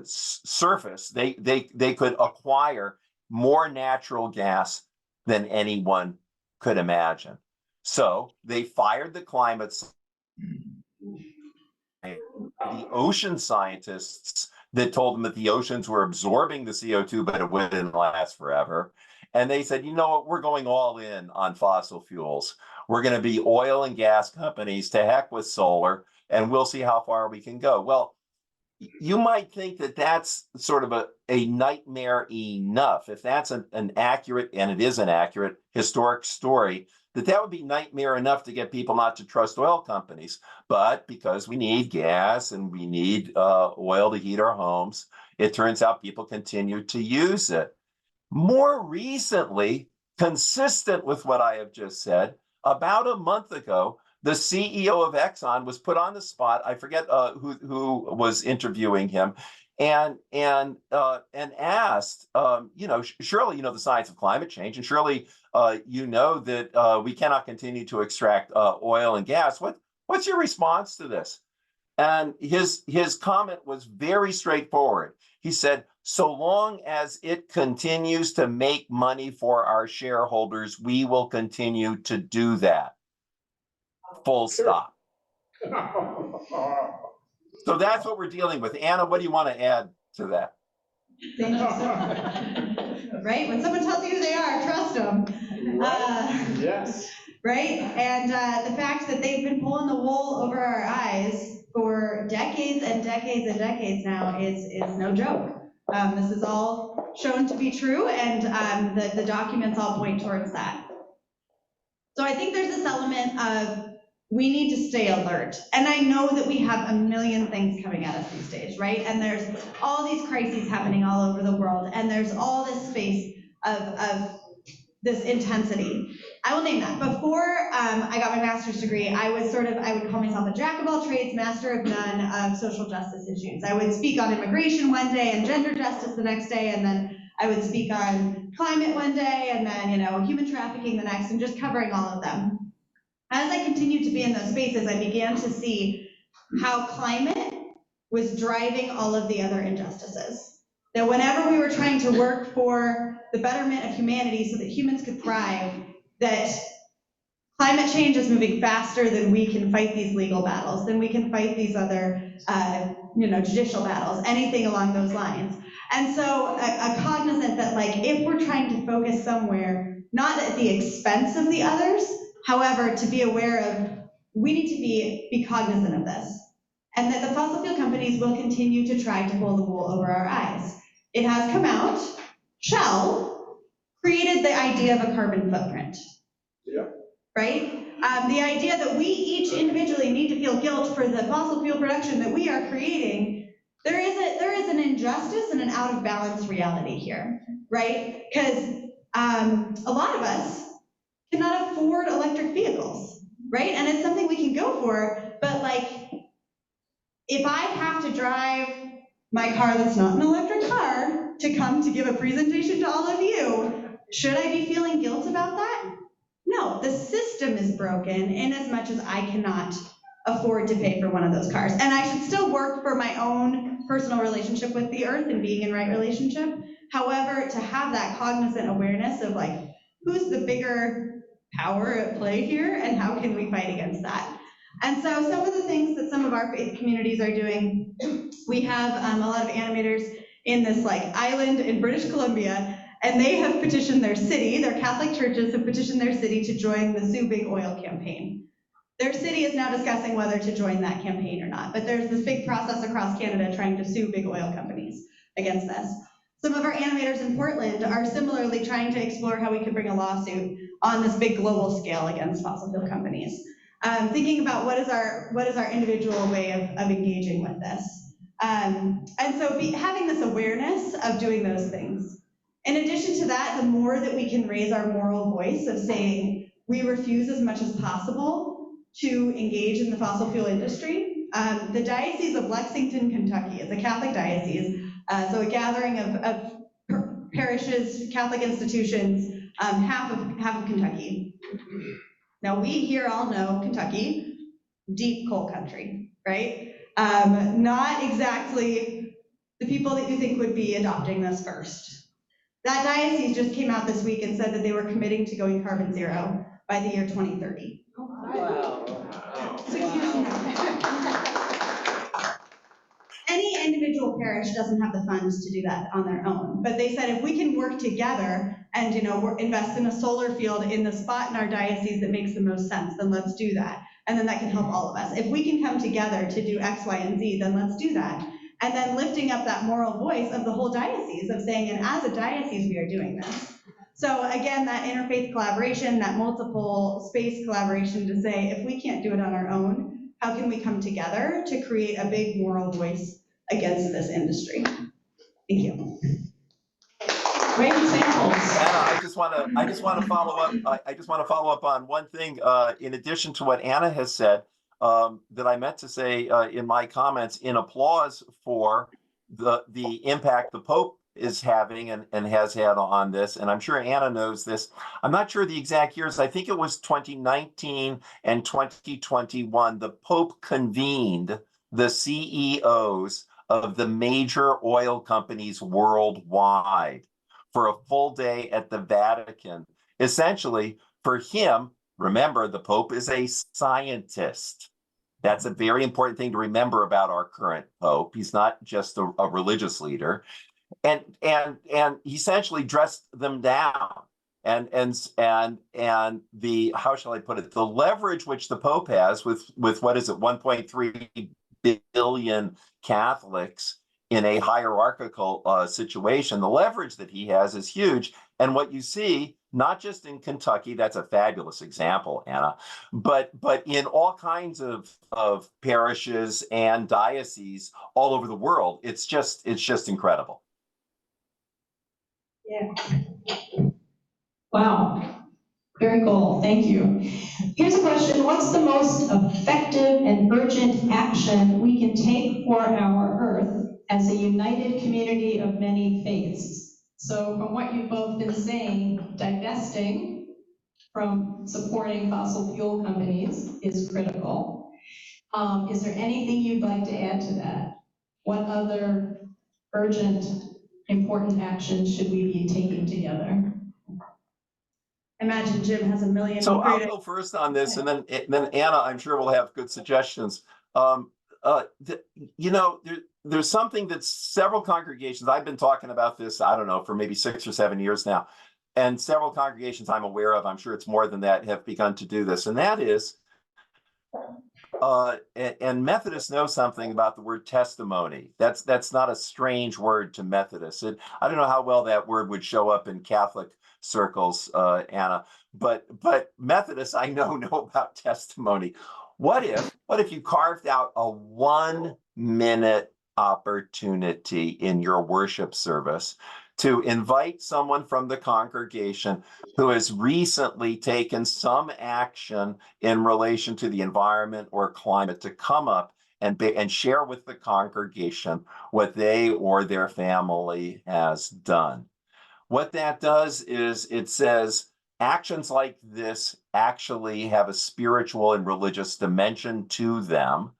surface, they could acquire more natural gas than anyone could imagine. So they fired the climate, the ocean scientists that told them that the oceans were absorbing the CO2, but it wouldn't last forever. And they said, you know what, we're going all in on fossil fuels. We're going to be oil and gas companies, to heck with solar, and we'll see how far we can go. Well, you might think that that's sort of a nightmare enough. If that's an accurate, and it is an accurate historic story, that would be nightmare enough to get people not to trust oil companies. But because we need gas and we need oil to heat our homes, it turns out people continue to use it. More recently, consistent with what I have just said, about a month ago, the CEO of Exxon was put on the spot. I forget who was interviewing him, and asked, surely you know the science of climate change, and surely you know that we cannot continue to extract oil and gas. What's your response to this? And his comment was very straightforward. He said, so long as it continues to make money for our shareholders, we will continue to do that. Full stop. So that's what we're dealing with. Anna, what do you want to add to that? Thank you so much. Right? When someone tells you who they are, trust them. Yes. Right? And the fact that they've been pulling the wool over our eyes for decades and decades and decades now is no joke. This is all shown to be true, and the documents all point towards that. So I think there's this element of we need to stay alert. And I know that we have a million things coming at us these days, right? And there's all these crises happening all over the world, and there's all this space of this intensity. I will name that. Before I got my master's degree, I would call myself a jack of all trades, master of none of social justice issues. I would speak on immigration one day and gender justice the next day, and then I would speak on climate one day, and then human trafficking the next, and just covering all of them. As I continued to be in those spaces, I began to see how climate was driving all of the other injustices. That whenever we were trying to work for the betterment of humanity so that humans could thrive, that climate change is moving faster than we can fight these legal battles, than we can fight these other judicial battles, anything along those lines. And so a cognizant that if we're trying to focus somewhere, not at the expense of the others, however, to be aware of, we need to be cognizant of this. And that the fossil fuel companies will continue to try to pull the wool over our eyes. It has come out, Shell created the idea of a carbon footprint. Yeah. Right? The idea that we each individually need to feel guilt for the fossil fuel production that we are creating, there is an injustice and an out of balance reality here, right? Because a lot of us cannot afford electric vehicles, right? And it's something we can go for, but if I have to drive my car that's not an electric car to come to give a presentation to all of you, should I be feeling guilt about that? No, the system is broken in as much as I cannot afford to pay for one of those cars. And I should still work for my own personal relationship with the earth and being in right relationship. However, to have that cognizant awareness of who's the bigger power at play here and how can we fight against that? And so some of the things that some of our faith communities are doing, we have a lot of animators in this island in British Columbia, and they have petitioned their city, their Catholic churches have petitioned their city to join the Sue Big Oil campaign. Their city is now discussing whether to join that campaign or not, but there's this big process across Canada trying to sue big oil companies against this. Some of our animators in Portland are similarly trying to explore how we could bring a lawsuit on this big global scale against fossil fuel companies. thinking about what is our individual way of engaging with this. And so having this awareness of doing those things. In addition to that, the more that we can raise our moral voice of saying we refuse as much as possible to engage in the fossil fuel industry. The Diocese of Lexington, Kentucky is a Catholic diocese, so a gathering of parishes, Catholic institutions, half of Kentucky. Now we here all know Kentucky, deep coal country, right? Not exactly the people that you think would be adopting this first. That diocese just came out this week and said that they were committing to going carbon zero by the year 2030. Wow. 6 years from now. Any individual parish doesn't have the funds to do that on their own, but they said if we can work together and invest in a solar field in the spot in our diocese that makes the most sense, then let's do that. And then that can help all of us. If we can come together to do X, Y, and Z, then let's do that. And then lifting up that moral voice of the whole diocese of saying, and as a diocese, we are doing this. So again, that interfaith collaboration, that multiple space collaboration to say, if we can't do it on our own, how can we come together to create a big moral voice against this industry? Thank you. Great examples. Anna, I just want to follow up. I just want to follow up on one thing. In addition to what Anna has said, that I meant to say in my comments, in applause for the impact the Pope is having and has had on this, and I'm sure Anna knows this. I'm not sure the exact years. I think it was 2019 and 2021. The Pope convened the CEOs of the major oil companies worldwide for a full day at the Vatican. Essentially, for him, remember, the Pope is a scientist. That's a very important thing to remember about our current Pope. He's not just a religious leader. And he essentially dressed them down. And the, how shall I put it, the leverage which the Pope has with what is it, 1.3 billion Catholics in a hierarchical situation, the leverage that he has is huge. And what you see, not just in Kentucky, that's a fabulous example, Anna, but in all kinds of parishes and dioceses all over the world, it's just incredible. Yeah. Wow. Very cool. Thank you. Here's a question. What's the most effective and urgent action we can take for our Earth as a united community of many faiths? So from what you've both been saying, divesting from supporting fossil fuel companies is critical. Is there anything you'd like to add to that? What other urgent, important actions should we be taking together? Imagine Jim has a million. So I'll go first on this, and then Anna, I'm sure will have good suggestions. There's something that several congregations, I've been talking about this, I don't know, for maybe 6 or 7 years now, and several congregations I'm aware of, I'm sure it's more than that, have begun to do this, and that is, and Methodists know something about the word testimony. That's not a strange word to Methodists. I don't know how well that word would show up in Catholic circles, Anna, but Methodists I know about testimony. What if you carved out a 1-minute opportunity in your worship service to invite someone from the congregation who has recently taken some action in relation to the environment or climate to come up and share with the congregation what they or their family has done? What that does is it says actions like this actually have a spiritual and religious dimension to them.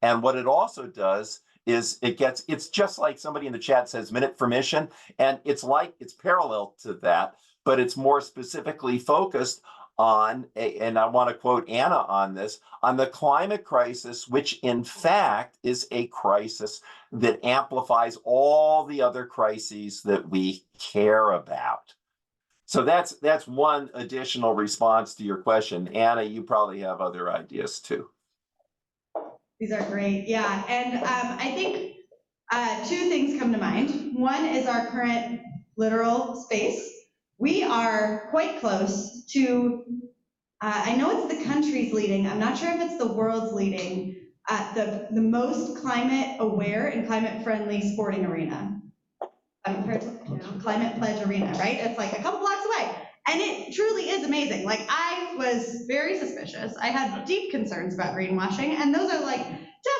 And what it also does is it's just like somebody in the chat says minute for mission, and it's parallel to that, but it's more specifically focused on, and I want to quote Anna on this, on the climate crisis, which in fact is a crisis that amplifies all the other crises that we care about. So that's one additional response to your question. Anna, you probably have other ideas too. These are great, yeah. And I think 2 things come to mind. One is our current literal space. We are quite close to I know it's the country's leading, I'm not sure if it's the world's leading, the most climate aware and climate friendly sporting arena. Climate Pledge Arena, right? It's like a couple blocks away. And it truly is amazing. Like, I was very suspicious. I had deep concerns about greenwashing, and those are like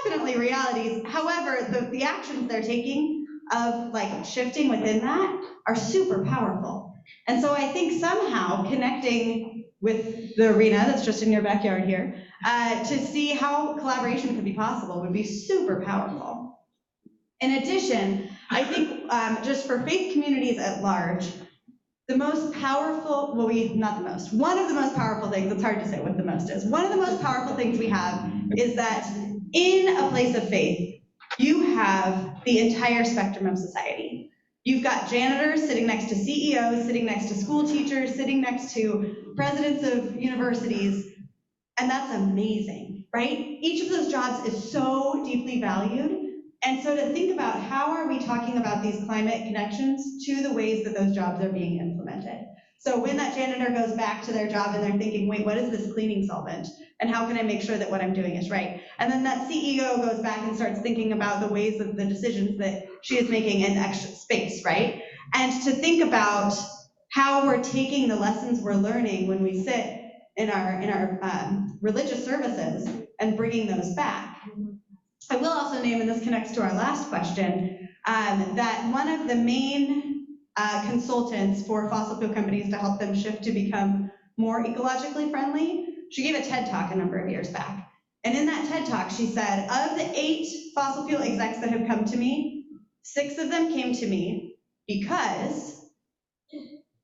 definitely realities. However, the actions they're taking of like shifting within that are super powerful. And so I think somehow connecting with the arena that's just in your backyard here, to see how collaboration could be possible would be super powerful. In addition, I think just for faith communities at large, the most powerful, one of the most powerful things, it's hard to say what the most is, one of the most powerful things we have is that in a place of faith, you have the entire spectrum of society. You've got janitors sitting next to CEOs, sitting next to school teachers, sitting next to presidents of universities, and that's amazing, right? Each of those jobs is so deeply valued. And so to think about how are we talking about these climate connections to the ways that those jobs are being implemented. So when that janitor goes back to their job and they're thinking, wait, what is this cleaning solvent? And how can I make sure that what I'm doing is right? And then that CEO goes back and starts thinking about the ways of the decisions that she is making in extra space, right? And to think about how we're taking the lessons we're learning when we sit in our religious services and bringing those back. I will also name, and this connects to our last question, that one of the main consultants for fossil fuel companies to help them shift to become more ecologically friendly, she gave a TED Talk a number of years back. And in that TED Talk, she said, of the 8 fossil fuel execs that have come to me, 6 of them came to me because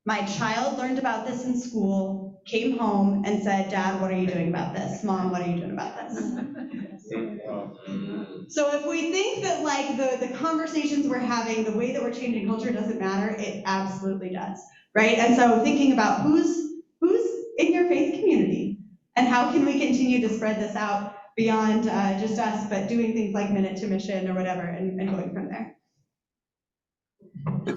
my child learned about this in school, came home and said, Dad, what are you doing about this? Mom, what are you doing about this? So if we think that like the conversations we're having, the way that we're changing culture doesn't matter, it absolutely does, right? And so thinking about who's in your faith community and how can we continue to spread this out beyond just us, but doing things like Minute to Mission or whatever and going from there.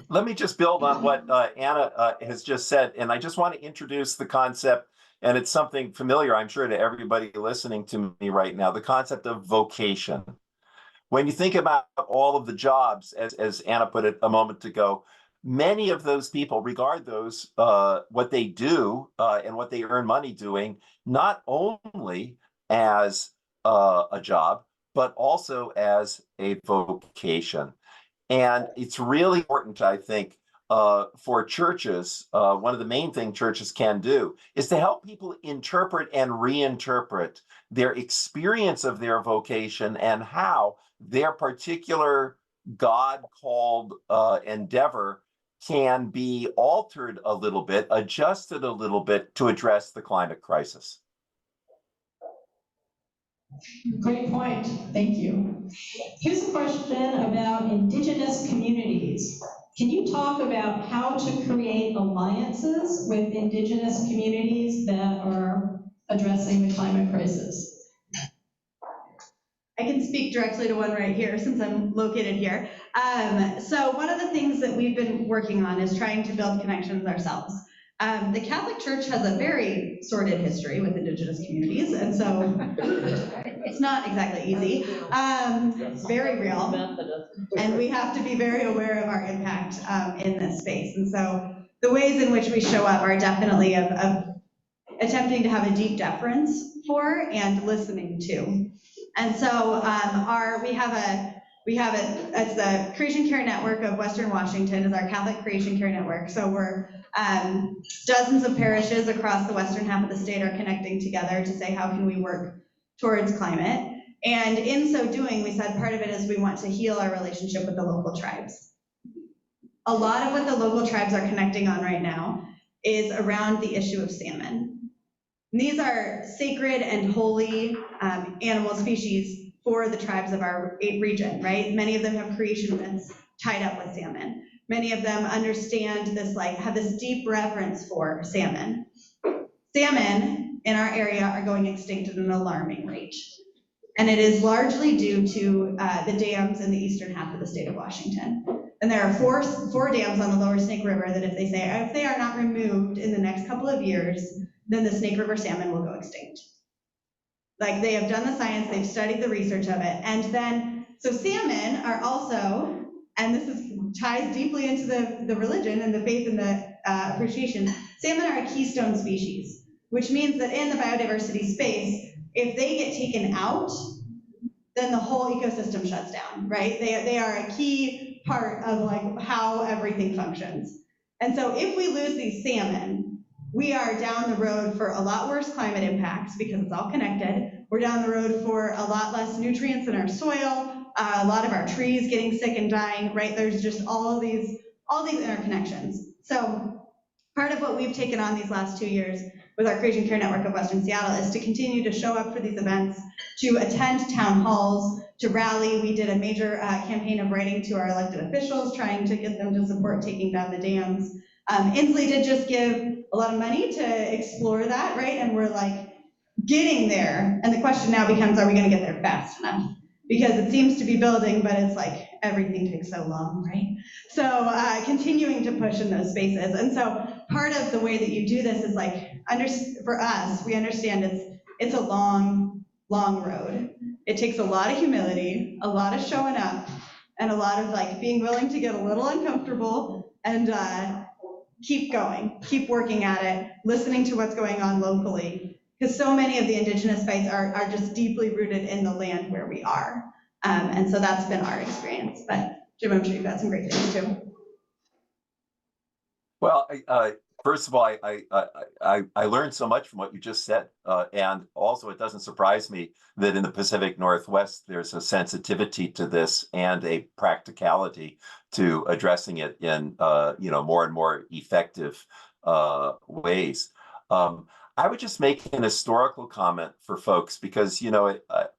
Let me just build on what Anna has just said, and I just want to introduce the concept, and it's something familiar, I'm sure, to everybody listening to me right now, the concept of vocation. When you think about all of the jobs, as Anna put it a moment ago, many of those people regard those, what they do and what they earn money doing, not only as a job, but also as a vocation. And it's really important, I think, for churches, one of the main things churches can do is to help people interpret and reinterpret their experience of their vocation and how their particular God-called endeavor can be altered a little bit, adjusted a little bit to address the climate crisis. Great point, thank you. Here's a question about Indigenous communities. Can you talk about how to create alliances with Indigenous communities that are addressing the climate crisis? I can speak directly to one right here since I'm located here. So one of the things that we've been working on is trying to build connections ourselves. The Catholic Church has a very sordid history with Indigenous communities, and so it's not exactly easy. It's very real, and we have to be very aware of our impact in this space. And so the ways in which we show up are definitely of attempting to have a deep deference for and listening to. And so it's the Creation Care Network of Western Washington is our Catholic Creation Care Network. So we're dozens of parishes across the western half of the state are connecting together to say how can we work towards climate. And in so doing, we said part of it is we want to heal our relationship with the local tribes. A lot of what the local tribes are connecting on right now is around the issue of salmon. And these are sacred and holy animal species for the tribes of our region, right? Many of them have creation myths tied up with salmon. Many of them understand this, have this deep reverence for salmon. Salmon in our area are going extinct at an alarming rate. And it is largely due to the dams in the eastern half of the state of Washington. And there are four dams on the lower Snake River that if they are not removed in the next couple of years, then the Snake River salmon will go extinct. Like, they have done the science, they've studied the research of it, and then, so salmon are also, and this ties deeply into the religion and the faith and the appreciation, salmon are a keystone species, which means that in the biodiversity space, if they get taken out, then the whole ecosystem shuts down, right? They are a key part of like how everything functions. And so if we lose these salmon, we are down the road for a lot worse climate impacts because it's all connected. We're down the road for a lot less nutrients in our soil, a lot of our trees getting sick and dying, right? There's just all these interconnections. So part of what we've taken on these last 2 years with our Creation Care Network of Western Seattle is to continue to show up for these events, to attend town halls, to rally. We did a major campaign of writing to our elected officials, trying to get them to support taking down the dams. Inslee did just give a lot of money to explore that, right? And we're like getting there. And the question now becomes, are we gonna get there fast enough? Because it seems to be building, but it's like everything takes so long, right? So continuing to push in those spaces. And so part of the way that you do this is like, for us, we understand it's a long, long road. It takes a lot of humility, a lot of showing up, and a lot of like being willing to get a little uncomfortable and keep going, keep working at it, listening to what's going on locally. Because so many of the indigenous fights are just deeply rooted in the land where we are. And so that's been our experience. But Jim, I'm sure you've got some great things too. Well, first of all, I learned so much from what you just said. And also, it doesn't surprise me that in the Pacific Northwest, there's a sensitivity to this and a practicality to addressing it in more and more effective ways. I would just make an historical comment for folks because,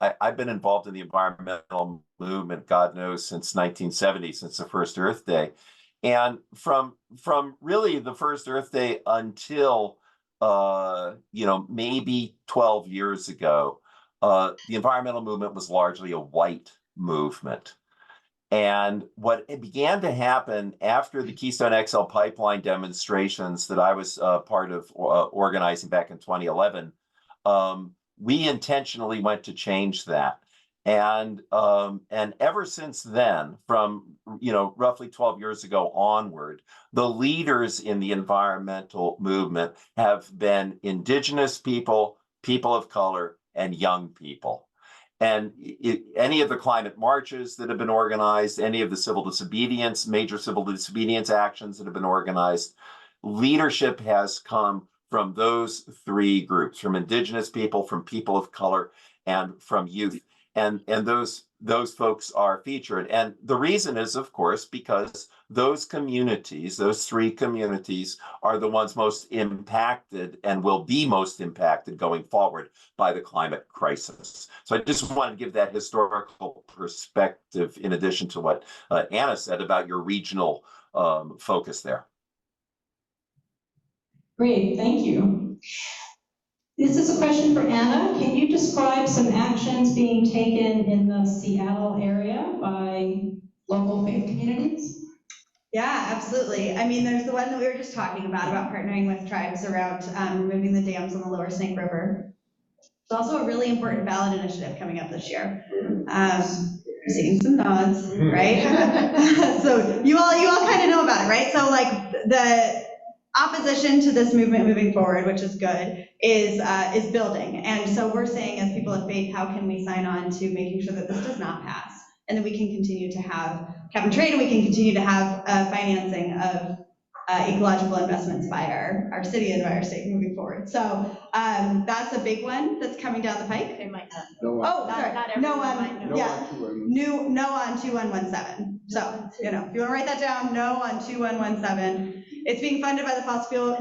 I've been involved in the environmental movement, God knows, since 1970, since the first Earth Day. And from really the first Earth Day until, maybe 12 years ago, the environmental movement was largely a white movement. And what it began to happen after the Keystone XL pipeline demonstrations that I was part of organizing back in 2011, we intentionally went to change that. And ever since then, from roughly 12 years ago onward, the leaders in the environmental movement have been indigenous people, people of color, and young people. And any of the climate marches that have been organized, any of the major civil disobedience actions that have been organized, leadership has come from those three groups, from indigenous people, from people of color, and from youth. And those folks are featured. And the reason is, of course, because those communities, those three communities, are the ones most impacted and will be most impacted going forward by the climate crisis. So I just wanted to give that historical perspective in addition to what Anna said about your regional focus there. Great, thank you. This is a question for Anna. Can you describe some actions being taken in the Seattle area by local faith communities? Yeah, absolutely. I mean, there's the one that we were just talking about partnering with tribes around removing the dams on the lower Snake River. It's also a really important ballot initiative coming up this year. Seeing some nods, right? So you all kind of know about it, right? So like the opposition to this movement moving forward, which is good, is building. And so we're saying as people of faith, how can we sign on to making sure that this does not pass? And that we can continue to have cap and trade, and we can continue to have financing of ecological investments by our city and by our state moving forward. So that's a big one that's coming down the pike. No Oh, sorry. No on, yeah. No on 2117. So, if you want to write that down, no on 2117. It's being funded by the fossil fuel,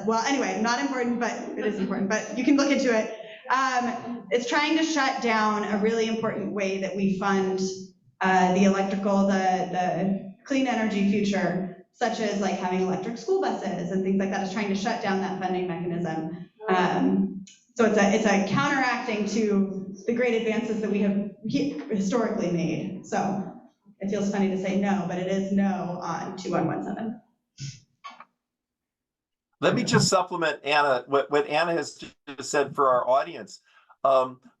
well, anyway, not important, but it is important, but you can look into it. It's trying to shut down a really important way that we fund the electrical, the clean energy future, such as like having electric school buses and things like that. Is trying to shut down that funding mechanism. So it's a counteracting to the great advances that we have historically made. So it feels funny to say no, but it is no on 2117. Let me just supplement Anna, what Anna has just said for our audience.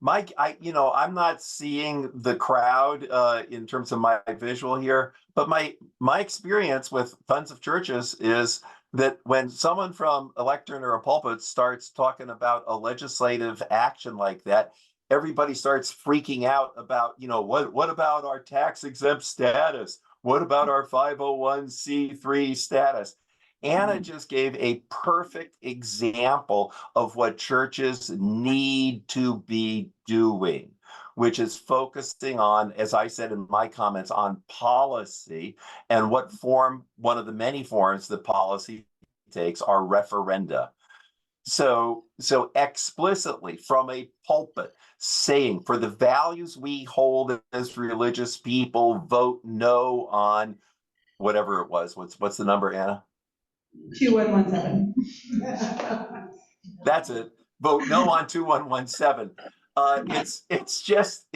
Mike, I'm not seeing the crowd in terms of my visual here, but my experience with tons of churches is that when someone from a lectern or a pulpit starts talking about a legislative action like that, everybody starts freaking out about, what about our tax exempt status? What about our 501c3 status? Anna just gave a perfect example of what churches need to be doing, which is focusing on, as I said in my comments, on policy and what form, one of the many forms that policy takes are referenda. So explicitly from a pulpit saying, for the values we hold as religious people, vote no on whatever it was. What's the number, Anna? 2117. That's it. Vote no on 2117. It's just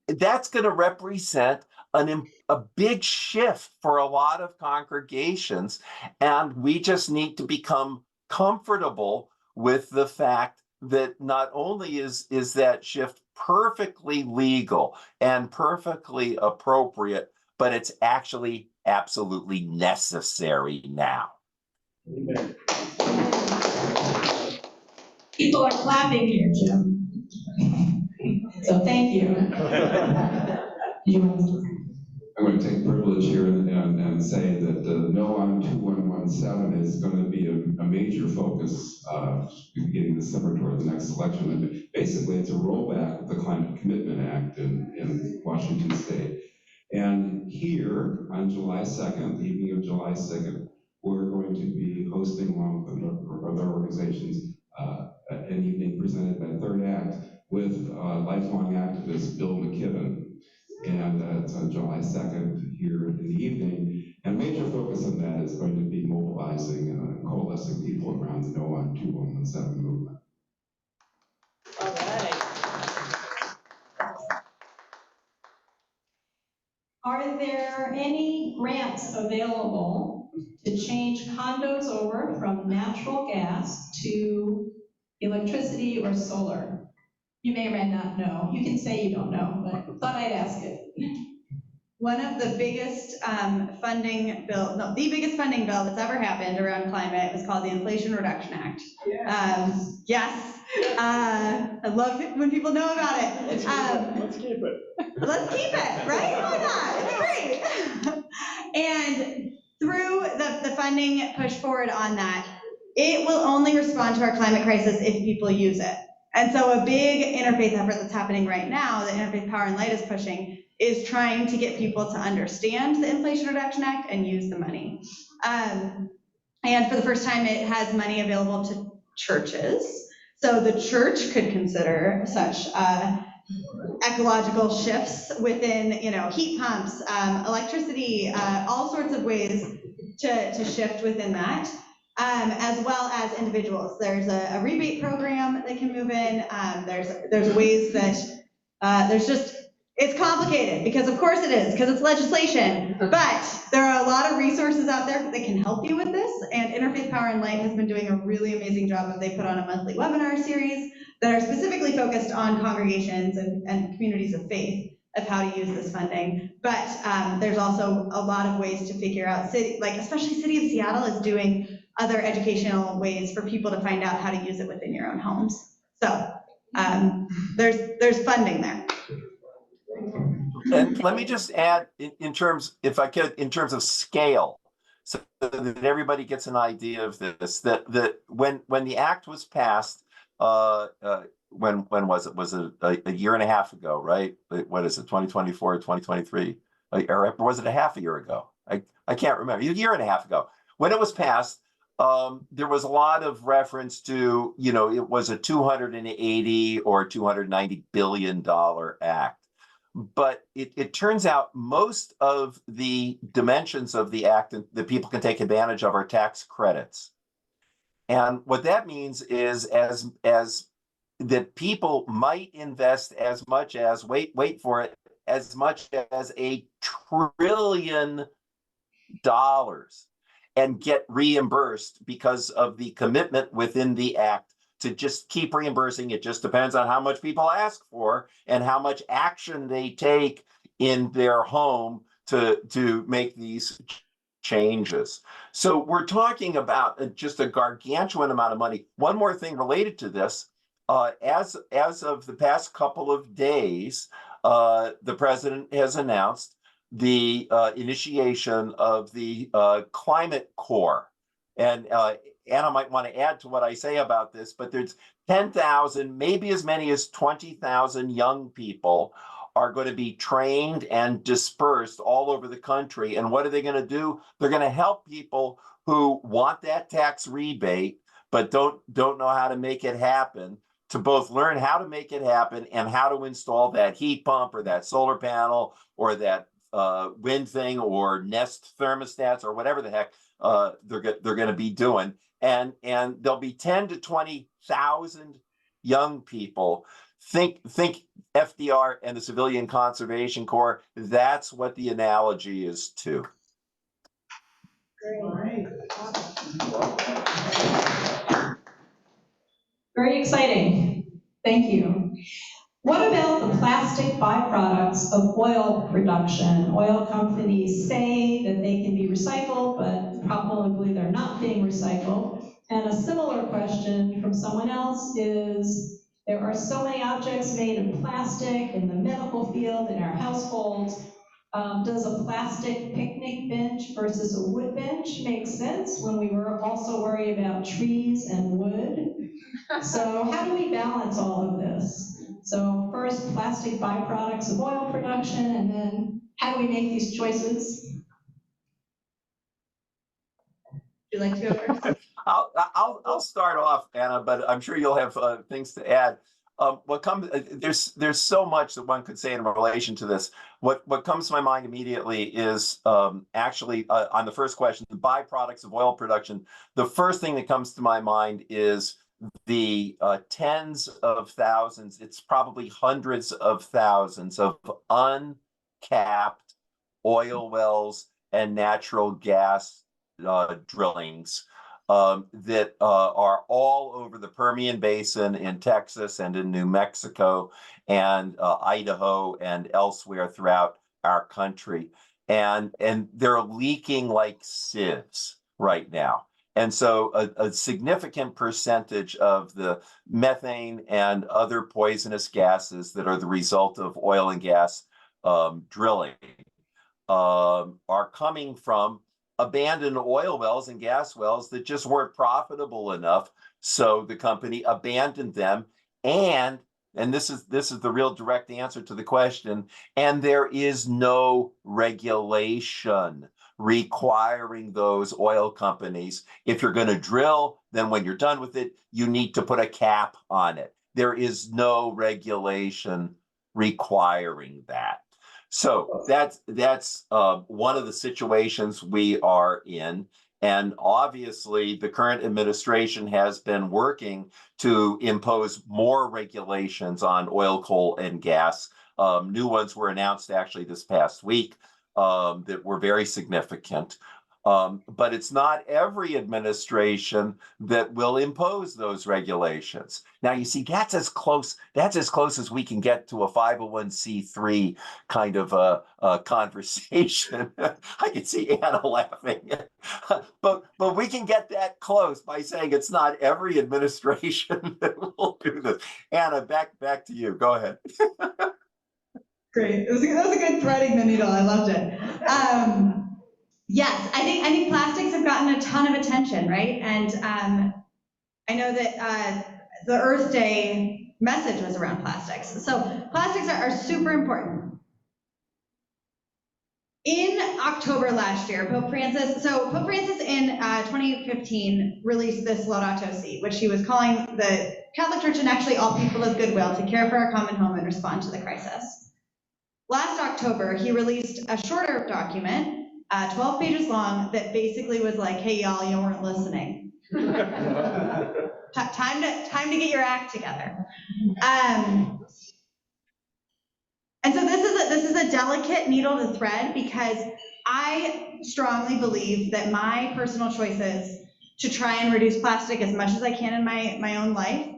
that's going to represent a big shift for a lot of congregations, and we just need to become comfortable with the fact that not only is that shift perfectly legal and perfectly appropriate, but it's actually absolutely necessary now. Amen. People are clapping here, Jim. So thank you. I'm going to take privilege here and say that no on 2117 is going to be a major focus beginning this summer toward the next election. And basically, it's a rollback of the Climate Commitment Act in Washington State. And here on July 2nd, the evening of July 2nd, we're going to be hosting, along with other organizations, an evening presented by Third Act with lifelong activist Bill McKibben. And it's on July 2nd here in the evening. And major focus on that is going to be mobilizing and coalescing people around the No on 2117 movement. All right. Are there any grants available to change condos over from natural gas to electricity or solar? You may or may not know. You can say you don't know, but thought I'd ask it. One of the biggest the biggest funding bill that's ever happened around climate was called the Inflation Reduction Act. Yes. I love it when people know about it. Let's keep it. Let's keep it, right? Why not? It's great. And through the funding push forward on that, it will only respond to our climate crisis if people use it. And so a big interfaith effort that's happening right now, that Interfaith Power and Light is pushing, is trying to get people to understand the Inflation Reduction Act and use the money. And for the first time, it has money available to churches. So the church could consider such ecological shifts within, heat pumps, electricity, all sorts of ways to shift within that. As well as individuals. There's a rebate program that can move in. There's ways that it's complicated because of course it is, because it's legislation, but there are a lot of resources out there that can help you with this, and Interfaith Power and Light has been doing a really amazing job. They put on a monthly webinar series that are specifically focused on congregations and communities of faith of how to use this funding. But there's also a lot of ways to figure out, especially City of Seattle is doing other educational ways for people to find out how to use it within your own homes. So there's funding there. And let me just add in terms, if I could, in terms of scale, so that everybody gets an idea of this, that when the act was passed, when was it? Was it a year and a half ago, right? What is it, 2024, 2023? Or was it a half a year ago? I can't remember, a year and a half ago. When it was passed, there was a lot of reference to, it was a $280 or $290 billion act. But it turns out most of the dimensions of the act that people can take advantage of are tax credits. And what that means is as that people might invest as much as, wait for it, as much as $1 trillion. and get reimbursed because of the commitment within the act to just keep reimbursing. It just depends on how much people ask for and how much action they take in their home to make these changes. So we're talking about just a gargantuan amount of money. One more thing related to this, as of the past couple of days, the president has announced the initiation of the Climate Corps. And Anna might want to add to what I say about this, but there's 10,000, maybe as many as 20,000 young people are going to be trained and dispersed all over the country. And what are they going to do? They're going to help people who want that tax rebate, but don't know how to make it happen, to both learn how to make it happen and how to install that heat pump or that solar panel or that wind thing or Nest thermostats or whatever the heck they're going to be doing. And there'll be 10 to 20,000 young people. Think FDR and the Civilian Conservation Corps. That's what the analogy is to. Very exciting. Thank you. What about the plastic byproducts of oil production? Oil companies say that they can be recycled, but probably they're not being recycled. And a similar question from someone else is, there are so many objects made of plastic in the medical field, in our households. Does a plastic picnic bench versus a wood bench make sense when we were also worried about trees and wood? So how do we balance all of this? So first, plastic byproducts of oil production, and then how do we make these choices? Would you like to go first? I'll start off, Anna, but I'm sure you'll have things to add. There's so much that one could say in relation to this. What comes to my mind immediately is actually on the first question, the byproducts of oil production. The first thing that comes to my mind is the tens of thousands, it's probably hundreds of thousands of uncapped oil wells and natural gas drillings that are all over the Permian Basin in Texas and in New Mexico and Idaho and elsewhere throughout our country. And they're leaking like sieves right now. And so a significant percentage of the methane and other poisonous gases that are the result of oil and gas drilling are coming from abandoned oil wells and gas wells that just weren't profitable enough. So the company abandoned them. And this is the real direct answer to the question, and there is no regulation requiring those oil companies, if you're going to drill, then when you're done with it, you need to put a cap on it. There is no regulation requiring that. So that's one of the situations we are in. And obviously, the current administration has been working to impose more regulations on oil, coal, and gas. New ones were announced actually this past week that were very significant. But it's not every administration that will impose those regulations. Now, you see, that's as close as we can get to a 501c3 kind of a conversation. I can see Anna laughing. but we can get that close by saying it's not every administration that will do this. Anna, back to you. Go ahead. Great. That was a good threading the needle. I loved it. Yes, I think plastics have gotten a ton of attention, right? And I know that the Earth Day message was around plastics. So plastics are super important. In October last year, Pope Francis in 2015 released this Laudato Si, which he was calling the Catholic Church and actually all people of goodwill to care for our common home and respond to the crisis. Last October, he released a shorter document, 12 pages long, that basically was like, hey y'all, you weren't listening. Time to get your act together. And so this is a delicate needle to thread, because I strongly believe that my personal choices to try and reduce plastic as much as I can in my own life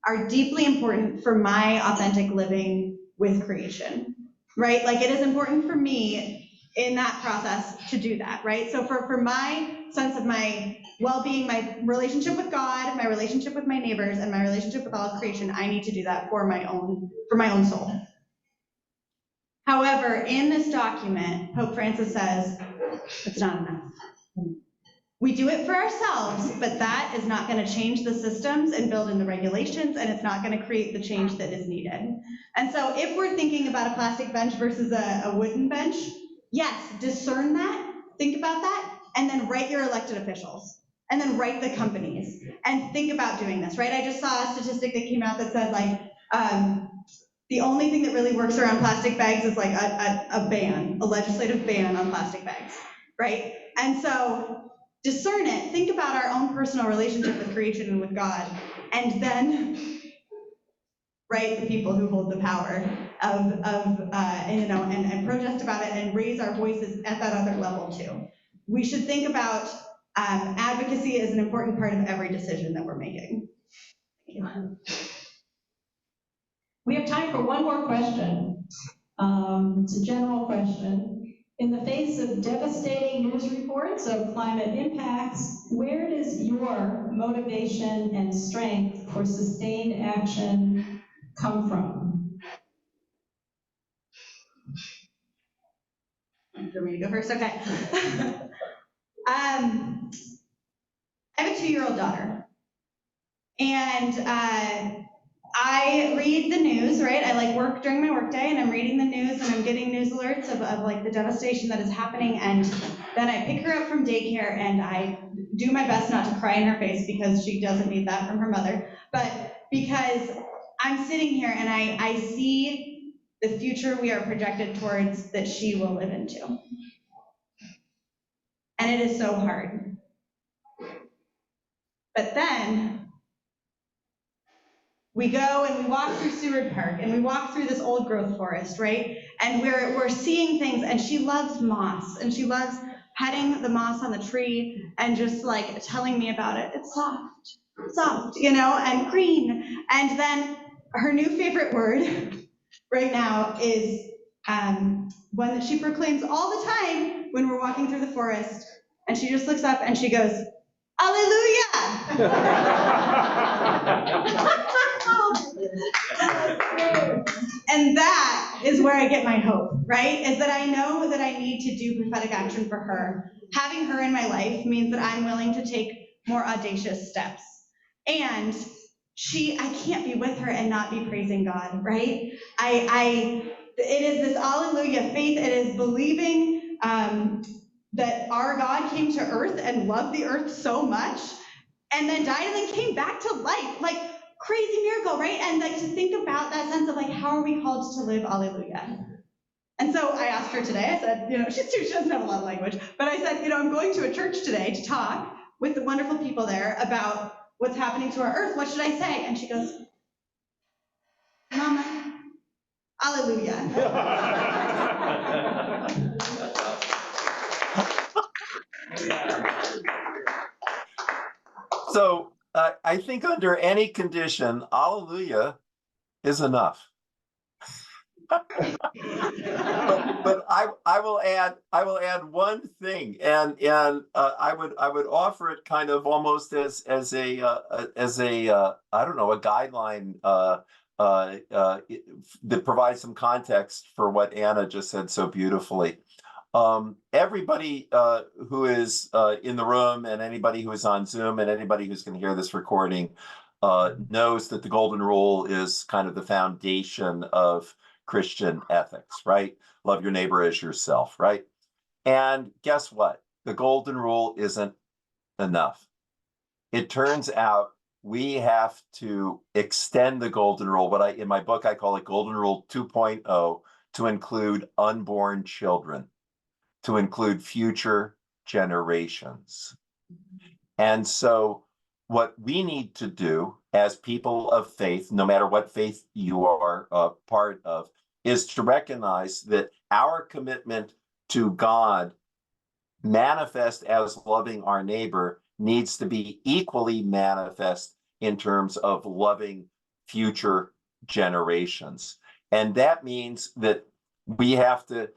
are deeply important for my authentic living with creation, right? Like, it is important for me in that process to do that, right? So for my sense of my well-being, my relationship with God, my relationship with my neighbors, and my relationship with all of creation, I need to do that for my own soul. However, in this document, Pope Francis says it's not enough. We do it for ourselves, but that is not going to change the systems and build in the regulations, and it's not going to create the change that is needed. And so if we're thinking about a plastic bench versus a wooden bench, yes, discern that, think about that, and then write your elected officials, and then write the companies, and think about doing this, right? I just saw a statistic that came out that said, like, the only thing that really works around plastic bags is like a ban, a legislative ban on plastic bags, right? And so discern it, think about our own personal relationship with creation and with God, and then write the people who hold the power and protest about it and raise our voices at that other level too. We should think about advocacy as an important part of every decision that we're making. Thank you. We have time for one more question. It's a general question. In the face of devastating news reports of climate impacts, where does your motivation and strength for sustained action come from? For me to go first? Okay. I have a 2-year-old daughter, and I read the news, right? I like work during my workday, and I'm reading the news, and I'm getting news alerts of like the devastation that is happening, and then I pick her up from daycare, and I do my best not to cry in her face because she doesn't need that from her mother, but because I'm sitting here and I see the future we are projected towards that she will live into. And it is so hard. But then we go and we walk through Seward Park, and we walk through this old growth forest, right? And we're seeing things, and she loves moss, and she loves petting the moss on the tree and just like telling me about it. It's soft, and green. And then her new favorite word right now is one that she proclaims all the time when we're walking through the forest, and she just looks up and she goes, "Hallelujah!" And that is where I get my hope, right? Is that I know that I need to do prophetic action for her. Having her in my life means that I'm willing to take more audacious steps. And I can't be with her and not be praising God, right? It is this alleluia faith. It is believing that our God came to earth and loved the earth so much, and then died and then came back to life. Like, crazy miracle, right? And like to think about that sense of like, how are we called to live alleluia? And so I asked her today, I said, she doesn't have a lot of language, but I said, I'm going to a church today to talk with the wonderful people there about what's happening to our earth. What should I say? And she goes, "Mama, alleluia." So I think under any condition, hallelujah is enough. but I will add one thing, and I would offer it kind of almost as a I don't know, a guideline that provides some context for what Anna just said so beautifully. Everybody who is in the room, and anybody who is on Zoom, and anybody who's going to hear this recording knows that the golden rule is kind of the foundation of Christian ethics, right? Love your neighbor as yourself, right? And guess what? The golden rule isn't enough. It turns out we have to extend the golden rule. In my book, I call it Golden Rule 2.0, to include unborn children, to include future generations. And so what we need to do as people of faith, no matter what faith you are part of, is to recognize that our commitment to God manifest as loving our neighbor needs to be equally manifest in terms of loving future generations. And that means that we have to,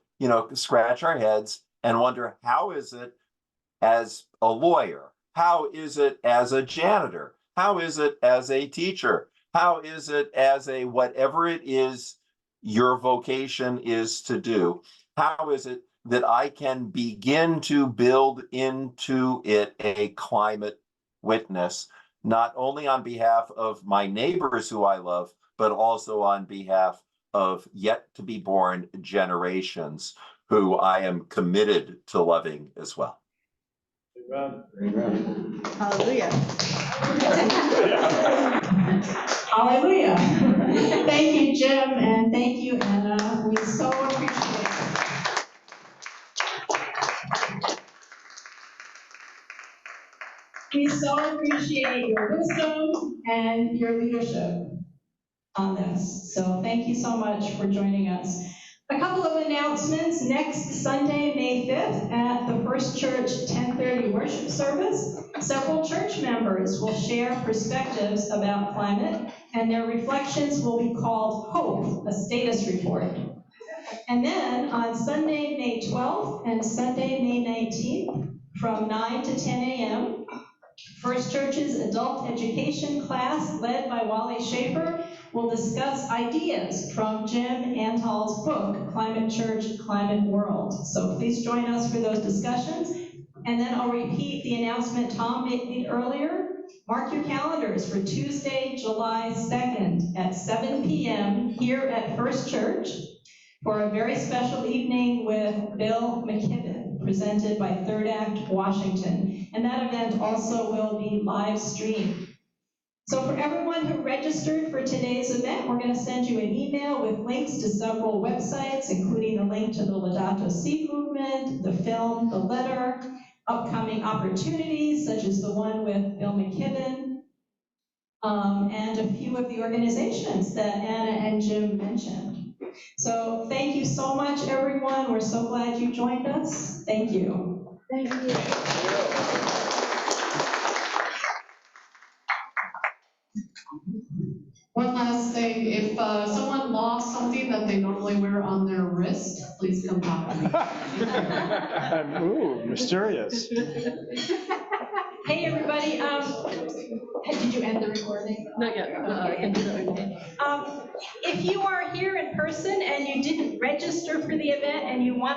scratch our heads and wonder, how is it as a lawyer? How is it as a janitor? How is it as a teacher? How is it as a whatever it is your vocation is to do? How is it that I can begin to build into it a climate witness, not only on behalf of my neighbors who I love, but also on behalf of yet to be born generations who I am committed to loving as well. Amen. Amen. Hallelujah. Hallelujah. Thank you, Jim, and thank you, Anna. We so appreciate it. We so appreciate your wisdom and your leadership on this. So thank you so much for joining us. A couple of announcements. Next Sunday, May 5th, at the First Church 10:30 worship service, several church members will share perspectives about climate, and their reflections will be called Hope, a status report. And then on Sunday, May 12th and Sunday, May 19th, from 9 to 10 a.m., First Church's adult education class, led by Wally Schaefer, will discuss ideas from Jim Antal's book, Climate Church, Climate World. So please join us for those discussions. And then I'll repeat the announcement Tom made earlier. Mark your calendars for Tuesday, July 2nd at 7 p.m. here at First Church for a very special evening with Bill McKibben, presented by Third Act Washington. And that event also will be live streamed. So for everyone who registered for today's event, we're going to send you an email with links to several websites, including a link to the Laudato Si Movement, the film, the letter, upcoming opportunities, such as the one with Bill McKibben, and a few of the organizations that Anna and Jim mentioned. So thank you so much, everyone. We're so glad you joined us. Thank you. Thank you. One last thing, if someone lost something that they normally wear on their wrist, please come talk to me. Ooh, mysterious. Hey, everybody. Did you end the recording? Not yet, I can do that again. If you are here in person and you didn't register for the event and you want to